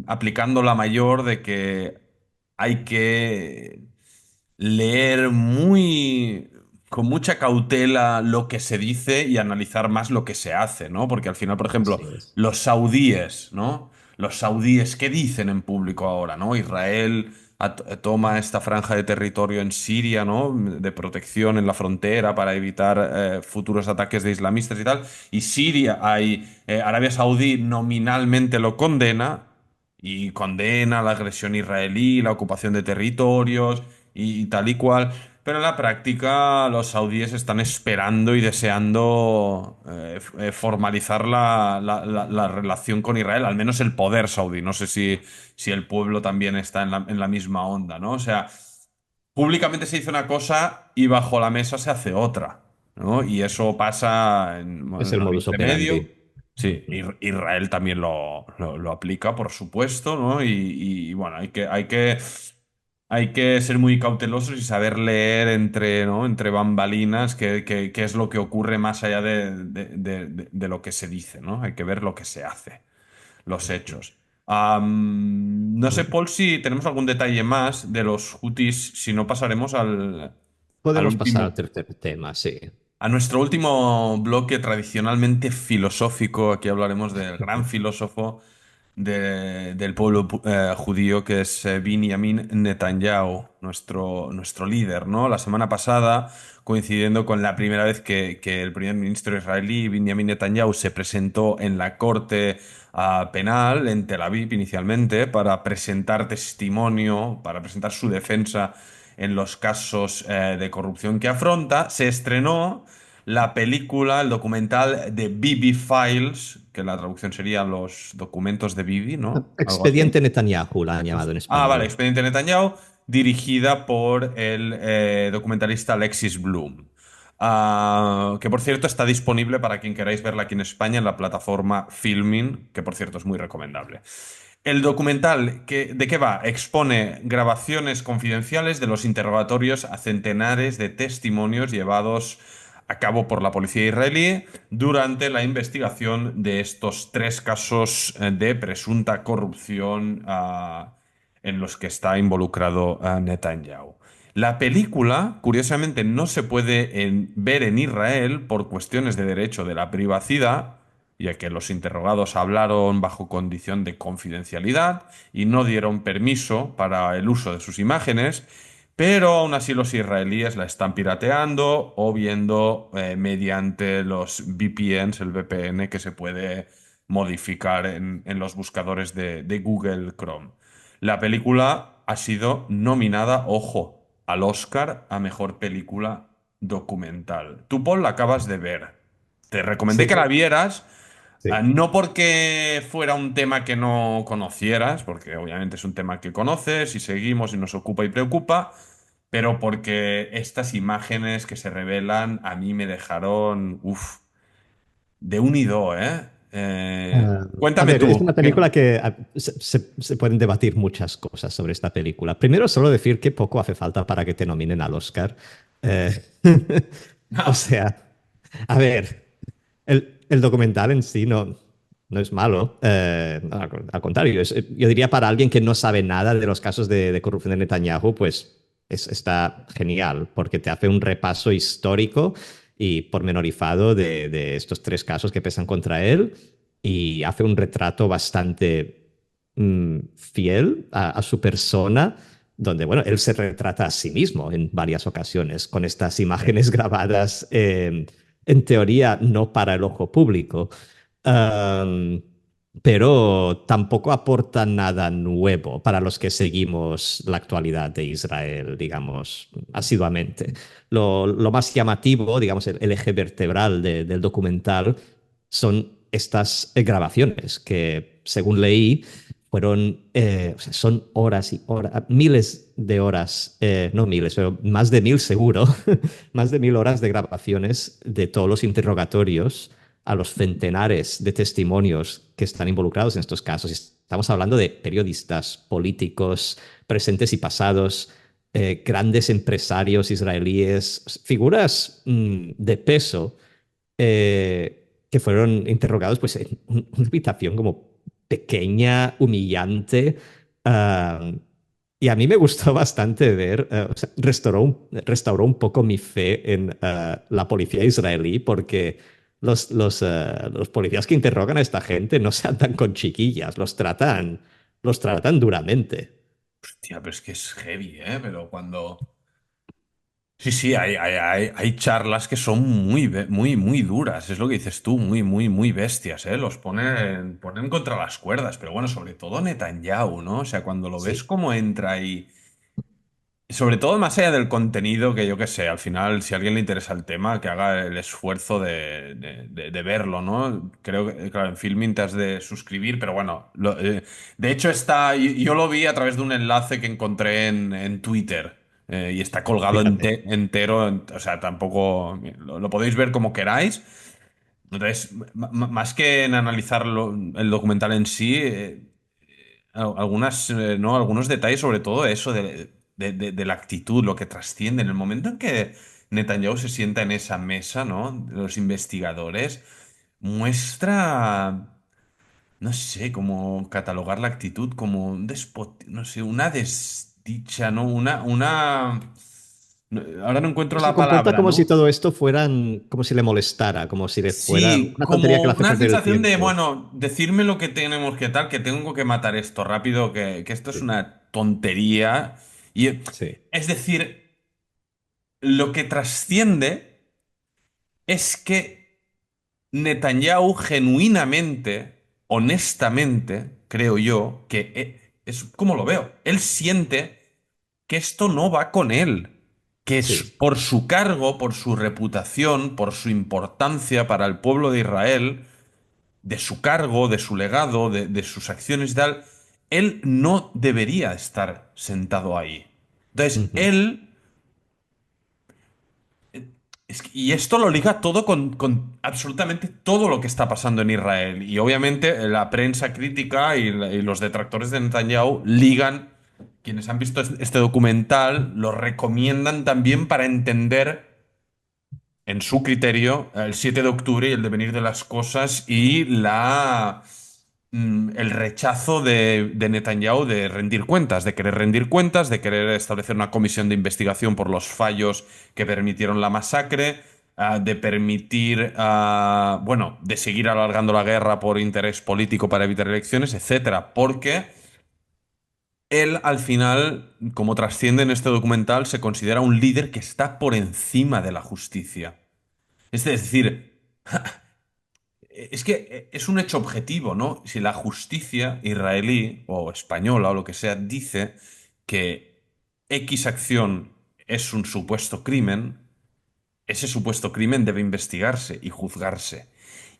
aplicando la mayor de que hay que leer con mucha cautela lo que se dice y analizar más lo que se hace, ¿no? Porque al final, por ejemplo, Así es. los saudíes, ¿no? Los saudíes, ¿qué dicen en público ahora, ¿no? Israel toma esta franja de territorio en Siria, ¿no? De protección en la frontera para evitar futuros ataques de islamistas y tal. Y Arabia Saudí nominalmente lo condena y condena la agresión israelí, la ocupación de territorios y tal y cual. Pero en la práctica los saudíes están esperando y deseando formalizar la relación con Israel, al menos el poder saudí. No sé si el pueblo también está en la misma onda, ¿no? O sea, públicamente se dice una cosa y bajo la mesa se hace otra, ¿no? Y eso pasa Es en el modus Oriente Medio. operandi. Sí, Israel también lo aplica, por supuesto, ¿no? Bueno, hay que ser muy cautelosos y saber leer ¿no? Entre bambalinas qué es lo que ocurre más allá de lo que se dice, ¿no? Hay que ver lo que se hace, los hechos. No sé, Paul, si tenemos algún detalle más de los hutis, si no pasaremos al Podemos pasar al último, tercer tema, sí. a nuestro último bloque tradicionalmente filosófico. Aquí hablaremos del gran filósofo. del pueblo judío, que es Benjamin Netanyahu, nuestro líder, ¿no? La semana pasada, coincidiendo con la primera vez que el primer ministro israelí, Benjamin Netanyahu, se presentó en la corte penal en Tel Aviv inicialmente para presentar testimonio, para presentar su defensa en los casos de corrupción que afronta, se estrenó la película, el documental de Bibi Files, que la traducción sería Los documentos de Bibi, ¿no? Algo así. Expediente Netanyahu la han llamado en Vale, español. Expediente Netanyahu, dirigida por el documentalista Alexis Bloom. Que por cierto está disponible para quien queráis verla aquí en España en la plataforma Filmin, que por cierto es muy recomendable. El documental, ¿de qué va? Expone grabaciones confidenciales de los interrogatorios a centenares de testimonios llevados a cabo por la policía israelí durante la investigación de estos tres casos de presunta corrupción en los que está involucrado Netanyahu. La película, curiosamente, no se puede ver en Israel por cuestiones de derecho de la privacidad, ya que los interrogados hablaron bajo condición de confidencialidad y no dieron permiso para el uso de sus imágenes, pero aún así los israelíes la están pirateando o viendo mediante los VPNs, el VPN que se puede modificar en los buscadores de Google Chrome. La película ha sido nominada, ojo, al Oscar a mejor película documental. Tú, Paul, la acabas de ver. Te recomendé que Sí, la vieras, sí. no porque fuera un tema que no conocieras, porque obviamente es un tema que conoces y seguimos y nos ocupa y preocupa, pero porque estas imágenes que se revelan a mí me dejaron, de un y do, ¿eh? A Cuéntame ver, es tú. una película que se pueden debatir muchas cosas sobre esta película. Primero, solo decir que poco hace falta para que te nominen al Oscar. Eh, o sea, a ver, el documental en sí no es malo. Al contrario, yo diría para alguien que no sabe nada de los casos de corrupción de Netanyahu, pues está genial, porque te hace un repaso histórico y pormenorizado de estos tres casos que pesan contra él y hace un retrato bastante fiel a su persona, donde, bueno, él se retrata a sí mismo en varias ocasiones con estas imágenes grabadas, en teoría, no para el ojo público. Um, pero tampoco aporta nada nuevo para los que seguimos la actualidad de Israel, digamos, asiduamente. Lo más llamativo, digamos, el eje vertebral del documental son estas grabaciones que, según leí, fueron, o sea, son horas y horas, miles de horas, no miles, pero más de 1000 seguro, más de 1000 horas de grabaciones de todos los interrogatorios a los centenares de testimonios que están involucrados en estos casos. Estamos hablando de periodistas, políticos, presentes y pasados, grandes empresarios israelíes, figuras de peso, que fueron interrogados pues, en una habitación como pequeña, humillante. Uh, y a mí me gustó bastante ver, o sea, restauró un poco mi fe en la policía israelí, porque los policías que interrogan a esta gente no se andan con chiquillas, los tratan duramente. Hostia, pero es que es heavy, ¿eh? Pero cuando... Sí, sí, hay charlas que son muy duras, es lo que dices tú, muy bestias, ¿eh? Los ponen contra las cuerdas, pero bueno, sobre todo Netanyahu, ¿no? O sea, cuando lo ves Sí, cómo entra ahí, sobre todo más allá del contenido, que yo qué sé, al final, si a alguien le interesa el tema, que haga el esfuerzo de verlo, ¿no? Creo que, claro, en Filmin te has de suscribir, pero bueno, de hecho yo lo vi a través de un enlace que encontré en Twitter, y está colgado fíjate. entero, o sea, tampoco, lo podéis ver como queráis. Entonces, más que en analizar el documental en sí, algunas, ¿no? Algunos detalles, sobre todo eso de la actitud, lo que trasciende. En el momento en que Netanyahu se sienta en esa mesa, ¿no? De los investigadores, muestra, no sé, cómo catalogar la actitud como un no sé, una desdicha, ¿no? Una Ahora no encuentro Se la comporta palabra, como si ¿no? todo esto fueran, como si le molestara, como si le fuera Sí, una tontería que como le hace una perder el sensación de, tiempo. bueno, decirme lo que tenemos que tal, que tengo que matar esto rápido, que esto es Sí, una tontería. Y sí. es decir, lo que trasciende es que Netanyahu genuinamente, honestamente, creo yo, que es como lo veo. Él siente que esto no va con él, que Sí. por su cargo, por su reputación, por su importancia para el pueblo de Israel, de su cargo, de su legado, de sus acciones y tal, él no debería estar sentado ahí. Entonces, Ujú. él y esto lo liga todo con absolutamente todo lo que está pasando en Israel. Y obviamente la prensa crítica y los detractores de Netanyahu ligan, quienes han visto este documental, lo recomiendan también para entender, en su criterio, el 7 de octubre y el devenir de las cosas y el rechazo de Netanyahu de rendir cuentas, de querer rendir cuentas, de querer establecer una comisión de investigación por los fallos que permitieron la masacre, de permitir, bueno, de seguir alargando la guerra por interés político para evitar elecciones, etcétera, porque él, al final, como trasciende en este documental, se considera un líder que está por encima de la justicia. Es decir, es que es un hecho objetivo, ¿no? Si la justicia israelí o española o lo que sea dice que X acción es un supuesto crimen, ese supuesto crimen debe investigarse y juzgarse.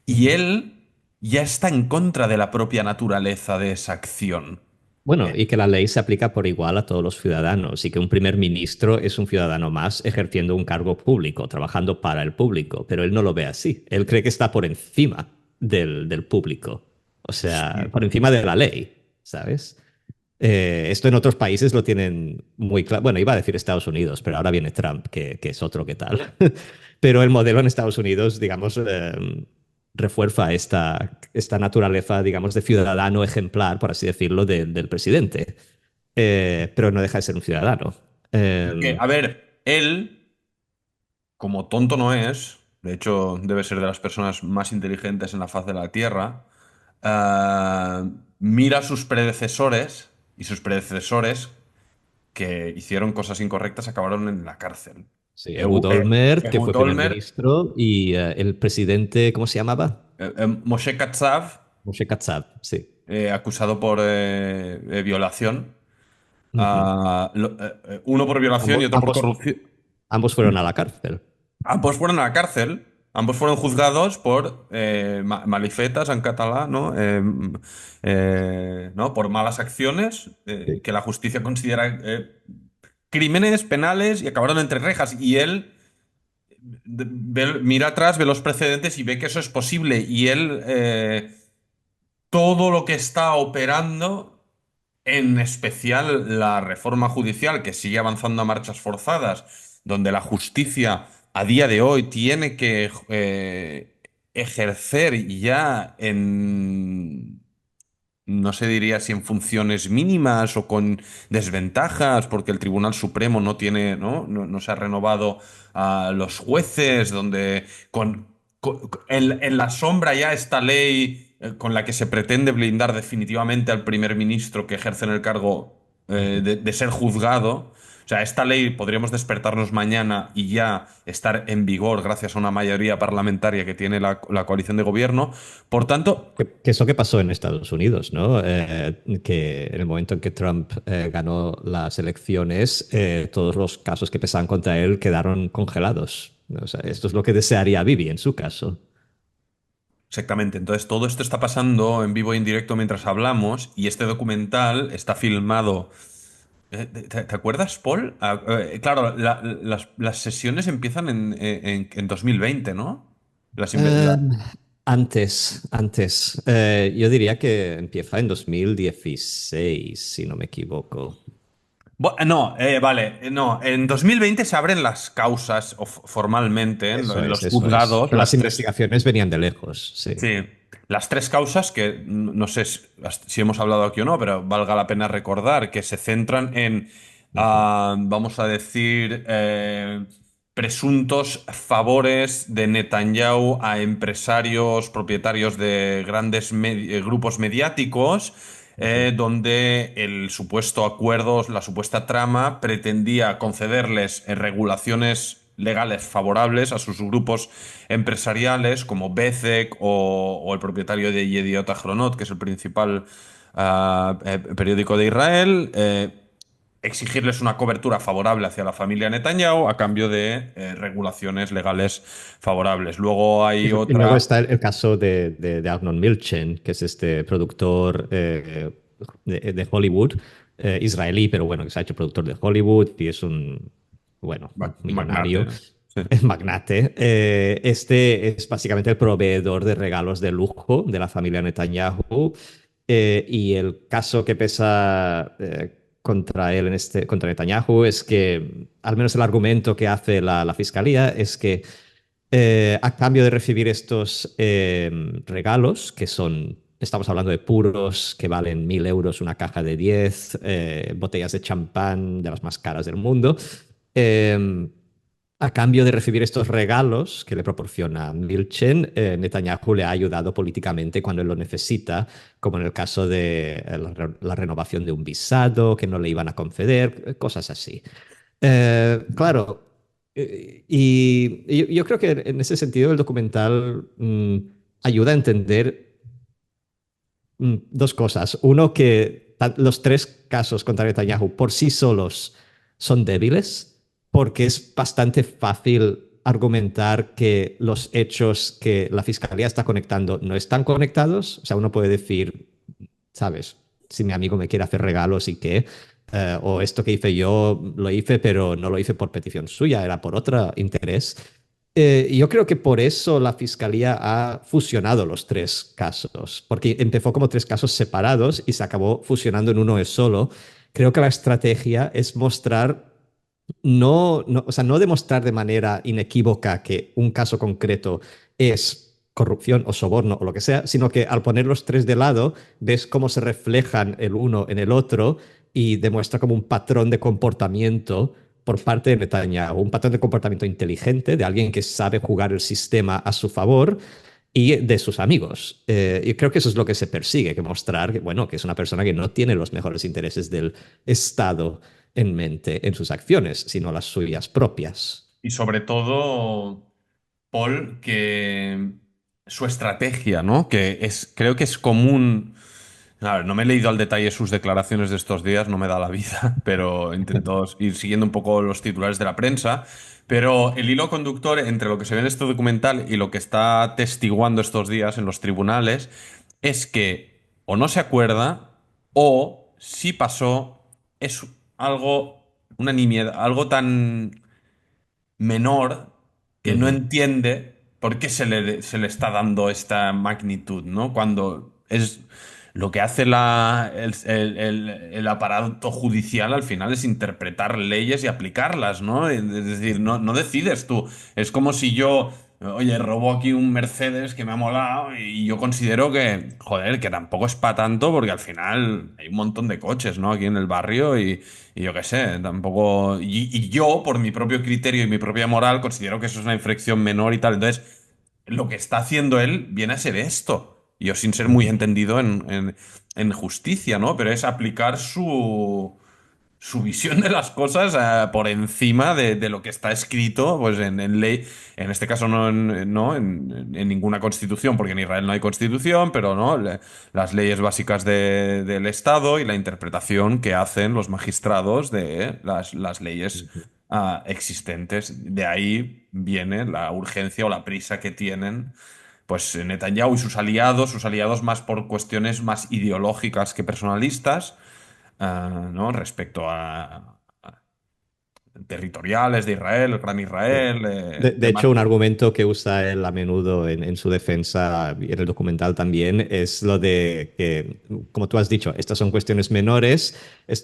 Y Ujú. él ya está en contra de la propia naturaleza de esa acción. Bueno, y que la ley se aplica por igual a todos los ciudadanos y que un primer ministro es un ciudadano más ejerciendo un cargo público, trabajando para el público, pero él no lo ve así. Él cree que está por encima del público, o sea, Sí. por encima de la ley, ¿sabes? Esto en otros países lo tienen muy claro. Bueno, iba a decir Estados Unidos, pero ahora viene Trump, que es otro que tal. Pero el modelo en Estados Unidos, digamos, refuerza esta naturaleza, digamos, de ciudadano ejemplar, por así decirlo, del presidente. Pero no deja de ser un ciudadano. Que, Eh, a ver, él, como tonto no es, de hecho debe ser de las personas más inteligentes en la faz de la Tierra, mira a sus predecesores y sus predecesores que hicieron cosas incorrectas acabaron en la cárcel. sí, Ehud Olmert, que Ehud fue primer Olmert, ministro, y el presidente, ¿cómo se llamaba? Moshe Katsav, Moshe Katsav, sí. acusado por violación. Ujú. Uno por violación y Ambos, otro por ambos, corrupción. ambos fueron a la cárcel. Ambos fueron a la cárcel, ambos fueron juzgados por malifetas en catalán, ¿no? ¿No? Por malas acciones Sí. que la justicia considera crímenes penales y acabaron entre rejas. Y él mira atrás, ve los precedentes y ve que eso es posible. Y él, todo lo que está operando, en especial la reforma judicial, que sigue avanzando a marchas forzadas, donde la justicia a día de hoy tiene que ejercer ya en, no se diría si en funciones mínimas o con desventajas, porque el Tribunal Supremo no tiene, no se ha renovado a los jueces, donde en la sombra ya esta ley con la que se pretende blindar definitivamente al primer ministro que ejerce en el cargo Ujú. de ser juzgado. O sea, esta ley podríamos despertarnos mañana y ya estar en vigor gracias a una mayoría parlamentaria que tiene la coalición de gobierno. Por tanto, Que es lo que pasó en Estados Unidos, ¿no? Que en el momento en que Trump ganó las elecciones, todos los casos que pesaban contra él quedaron congelados. O sea, esto es lo que desearía Bibi en su caso. exactamente, entonces todo esto está pasando en vivo e en directo mientras hablamos y este documental está filmado. ¿Te acuerdas, Paul? Claro, las sesiones empiezan en 2020, ¿no? Las inve- Eh, la- antes. Yo diría que empieza en 2016, si no me equivoco. No, vale, no. En 2020 se abren las causas formalmente Eso en es, los eso es. juzgados, Pero las las tres. investigaciones venían de lejos, sí. Sí, las tres causas que no sé si hemos hablado aquí o no, pero valga la pena recordar que se centran en Ujú. vamos a decir, presuntos favores de Netanyahu a empresarios propietarios de grandes grupos mediáticos, Ujú. donde el supuesto acuerdo, la supuesta trama, pretendía concederles regulaciones legales favorables a sus grupos empresariales, como Bezek o el propietario de Yediot Ahronot, que es el principal periódico de Israel. Exigirles una cobertura favorable hacia la familia Netanyahu a cambio de regulaciones legales favorables. Luego hay Y luego otra. está el caso de Arnon Milchan, que es este productor de Hollywood, israelí, pero bueno, que se ha hecho productor de Hollywood y es un, bueno, un Magnate. millonario, Sí. es magnate. Este es básicamente el proveedor de regalos de lujo de la familia Netanyahu. Y el caso que pesa contra él, contra Netanyahu, es que, al menos el argumento que hace la fiscalía, es que a cambio de recibir estos regalos, que son, estamos hablando de puros que valen 1.000 euros una caja de 10, botellas de champán de las más caras del mundo, eh, a cambio de recibir estos regalos que le proporciona Milchen, Netanyahu le ha ayudado políticamente cuando él lo necesita, como en el caso de la renovación de un visado que no le iban a conceder, cosas así. Claro, y yo creo que en ese sentido el documental ayuda a entender dos cosas. Uno, que los tres casos contra Netanyahu por sí solos son débiles, porque es bastante fácil argumentar que los hechos que la fiscalía está conectando no están conectados. O sea, uno puede decir, ¿sabes? Si mi amigo me quiere hacer regalos y qué, o esto que hice yo lo hice, pero no lo hice por petición suya, era por otro interés. Yo creo que por eso la fiscalía ha fusionado los tres casos, porque empezó como tres casos separados y se acabó fusionando en uno solo. Creo que la estrategia es mostrar, o sea, no demostrar de manera inequívoca que un caso concreto es corrupción o soborno o lo que sea, sino que al poner los tres de lado, ves cómo se reflejan el uno en el otro y demuestra como un patrón de comportamiento por parte de Netanyahu, un patrón de comportamiento inteligente de alguien que sabe jugar el sistema a su favor y de sus amigos. Y creo que eso es lo que se persigue, que mostrar que, bueno, que es una persona que no tiene los mejores intereses del Estado en mente en sus acciones, sino las suyas propias. Y sobre todo, Paul, que su estrategia, ¿no? Que es, creo que es común. A ver, no me he leído al detalle sus declaraciones de estos días, no me da la vida, pero intento ir siguiendo un poco los titulares de la prensa. Pero el hilo conductor entre lo que se ve en este documental y lo que está testiguando estos días en los tribunales es que o no se acuerda o si pasó, es algo, una nimiedad, algo tan menor que no Ujú. entiende por qué se le está dando esta magnitud, ¿no? Cuando es lo que hace el aparato judicial al final es interpretar leyes y aplicarlas, ¿no? Es decir, no decides tú. Es como si yo, oye, robo aquí un Mercedes que me ha molado y yo considero que, joder, que tampoco es para tanto porque al final hay un montón de coches, ¿no? Aquí en el barrio y yo qué sé, tampoco. Y yo, por mi propio criterio y mi propia moral, considero que eso es una infracción menor y tal. Entonces, lo que está haciendo él viene a ser esto. Yo, sin ser muy Ujú. entendido en justicia, ¿no? Pero es aplicar su visión de las cosas por encima de lo que está escrito, pues en ley, en este caso no en ninguna constitución, porque en Israel no hay constitución, pero no, las leyes básicas del Estado y la interpretación que hacen los magistrados de las leyes Ujú. existentes. De ahí viene la urgencia o la prisa que tienen. Pues Netanyahu y sus aliados más por cuestiones más ideológicas que personalistas, ¿no? Respecto a territoriales de Israel, el Gran Sí. Israel, De temas. hecho, un argumento que usa él a menudo en su defensa y en el documental también es lo de que, como tú has dicho, estas son cuestiones menores,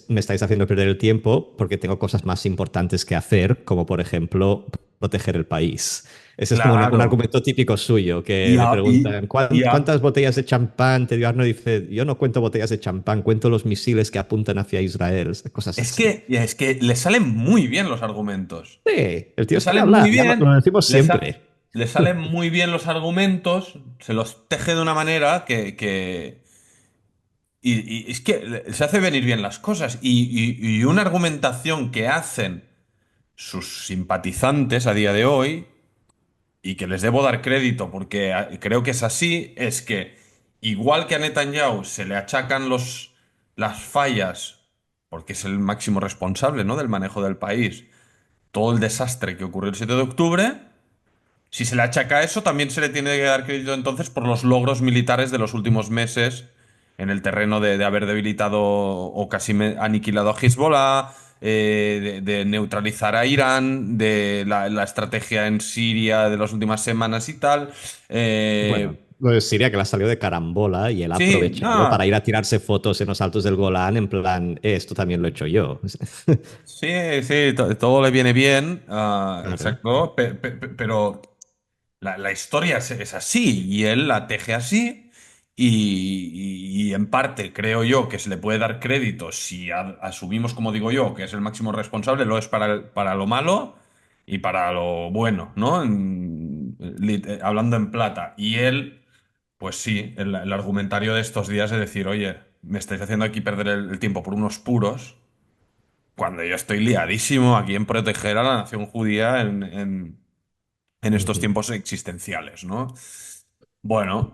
me estáis haciendo perder el tiempo porque tengo cosas más importantes que hacer, como por ejemplo proteger el país. Ese es como un Claro. argumento típico suyo, que Y, le a- y, preguntan, y a- ¿cuántas botellas de champán te dio Arno? Y dice, yo no cuento botellas de champán, cuento los misiles que apuntan hacia Israel, cosas así. es que le salen muy bien los argumentos. Sí, el tío Le sabe salen muy hablar, ya bien, lo decimos le, sa- siempre. le salen muy bien los argumentos, se los teje de una manera y es que se hace venir bien las cosas. Y una argumentación que hacen sus simpatizantes a día de hoy, y que les debo dar crédito porque creo que es así, es que igual que a Netanyahu se le achacan las fallas, porque es el máximo responsable, ¿no?, del manejo del país, todo el desastre que ocurrió el 7 de octubre. Si se le achaca eso, también se le tiene que dar crédito entonces por los logros militares de los últimos meses en el terreno de haber debilitado o casi aniquilado a Hezbollah, de neutralizar a Irán, de la estrategia en Siria de las últimas semanas y tal. Bueno, Eh, lo de Siria que le ha salido de carambola y él ha sí, aprovechado para no, ir a tirarse fotos en los altos del Golán en plan, esto también lo he hecho yo". sí, sí, todo le viene bien, Claro. exacto, pero la historia es así y él la teje así y en parte creo yo que se le puede dar crédito si asumimos, como digo yo, que es el máximo responsable, lo es para lo malo y para lo bueno, ¿no? Hablando en plata. Y él, pues sí, el argumentario de estos días es decir, oye, me estáis haciendo aquí perder el tiempo por unos puros, cuando yo estoy liadísimo aquí en proteger a la nación judía en estos Ujú. tiempos existenciales, ¿no? Bueno,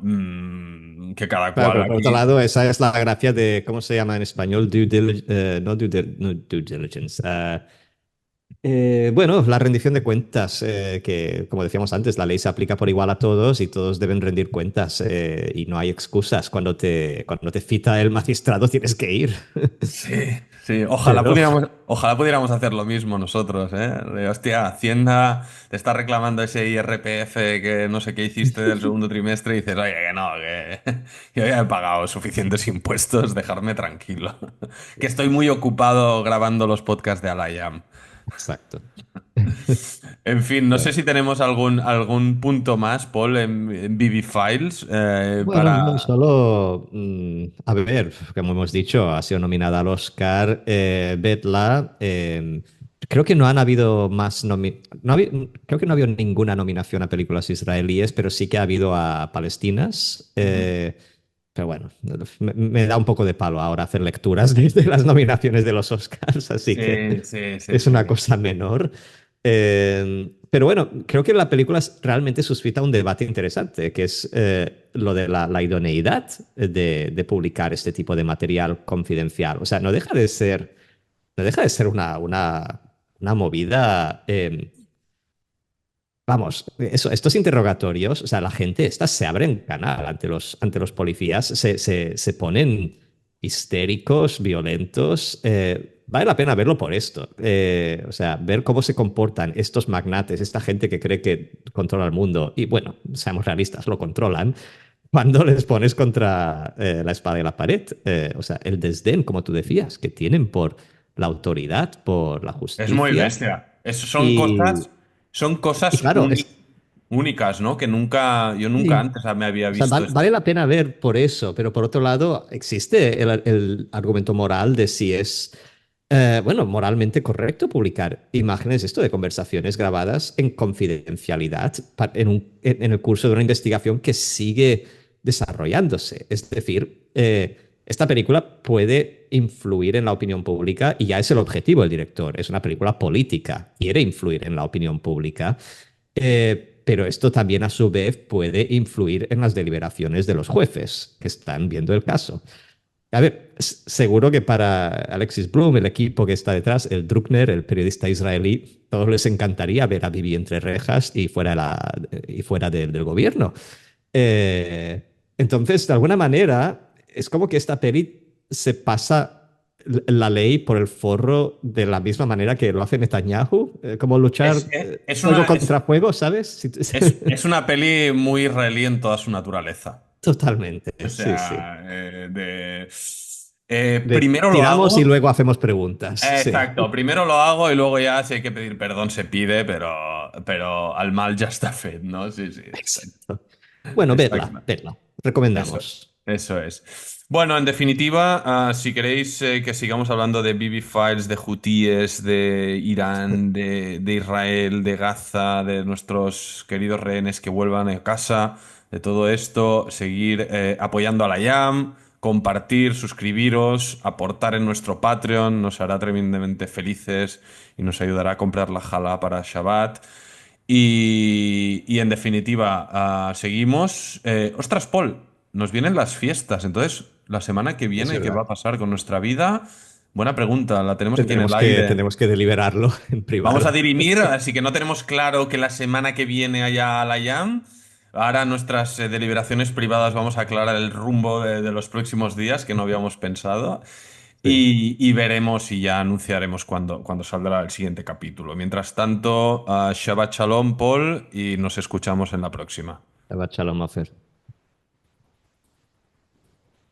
que cada Claro, cual pero por otro aquí. lado, esa es la gracia de, ¿cómo se llama en español? No, no due diligence. Bueno, la rendición de cuentas, que como decíamos antes, la ley se aplica por igual a todos y todos deben rendir cuentas y no hay excusas. Cuando te cita el magistrado tienes que ir. Sí, sí, Pero, ojalá pudiéramos hacer lo mismo nosotros, ¿eh? Hostia, Hacienda te está reclamando ese IRPF que no sé qué hiciste del segundo trimestre y dices, oye, que no, que yo ya he pagado suficientes impuestos, dejarme tranquilo. Que estoy muy ocupado grabando los podcasts de Alayam. exacto. En fin, no sé Bueno. si tenemos algún punto más, Paul, en BB Files Bueno, no, para. solo, a ver, como hemos dicho, ha sido nominada al Oscar, Vedla. Creo que no han habido más creo que no ha habido ninguna nominación a películas israelíes, pero sí que ha habido a palestinas. Ujú. Pero bueno, me da un poco de palo ahora hacer lecturas de las nominaciones de los Oscars, así que Sí, sí, sí, es sí. una cosa menor. Pero bueno, creo que la película realmente suscita un debate interesante, que es lo de la idoneidad de publicar este tipo de material confidencial. O sea, no deja de ser una movida. Vamos, estos interrogatorios, o sea, la gente, estas se abren canal ante los policías, se ponen histéricos, violentos. Vale la pena verlo por esto. O sea, ver cómo se comportan estos magnates, esta gente que cree que controla el mundo. Y bueno, seamos realistas, lo controlan cuando les pones contra la espada y la pared. O sea, el desdén, como tú decías, que tienen por la autoridad, por la Es muy justicia. bestia. Y, Son y cosas claro, únicas, ¿no? Que yo nunca sí. antes me había O sea, visto vale esto. la pena ver por eso, pero por otro lado, existe el argumento moral de si es, bueno, moralmente correcto publicar imágenes, esto de conversaciones grabadas en confidencialidad en el curso de una investigación que sigue desarrollándose. Es decir, esta película puede influir en la opinión pública y ya es el objetivo del director. Es una película política, quiere influir en la opinión pública. Pero esto también a su vez puede influir en las deliberaciones de los jueces que están viendo el caso. A ver, seguro que para Alexis Bloom, el equipo que está detrás, el Druckner, el periodista israelí, todos les encantaría ver a Bibi entre rejas y fuera, y fuera del gobierno. Eh, entonces, de alguna manera, es como que esta peli se pasa la ley por el forro de la misma manera que lo hace Netanyahu, como Es, luchar es, es fuego una, contra fuego, ¿sabes? es una peli muy israelí en toda su naturaleza. Totalmente, O sí, sí. sea, De primero lo tiramos y hago. luego hacemos preguntas, sí. Exacto, primero lo hago y luego ya si hay que pedir perdón se pide, pero pero al mal ya está fet, ¿no? Sí, sí, Exacto. Bueno, está vedla, claro. vedla. Eso, Recomendamos. eso es. Bueno, en definitiva, si queréis que sigamos hablando de BB Files, de hutíes, de Irán, de Israel, de Gaza, de nuestros queridos rehenes que vuelvan a casa, de todo esto, seguir apoyando a la IAM, compartir, suscribiros, aportar en nuestro Patreon, nos hará tremendamente felices y nos ayudará a comprar la jala para Shabbat. Y en definitiva, seguimos. Ostras, Paul, nos vienen las fiestas. Entonces, la semana que Es viene, ¿qué va verdad. a pasar con nuestra vida? Buena pregunta, la tenemos aquí en el aire. Tendremos que deliberarlo en Vamos a privado. dirimir, así que no tenemos claro que la semana que viene haya la IAM. Ahora en nuestras deliberaciones privadas vamos a aclarar el rumbo de los próximos días que no habíamos pensado. Sí. Y veremos y ya anunciaremos cuando saldrá el siguiente capítulo. Mientras tanto, Shabbat Shalom, Paul, y nos escuchamos en la próxima. Shabbat Shalom, Mafer.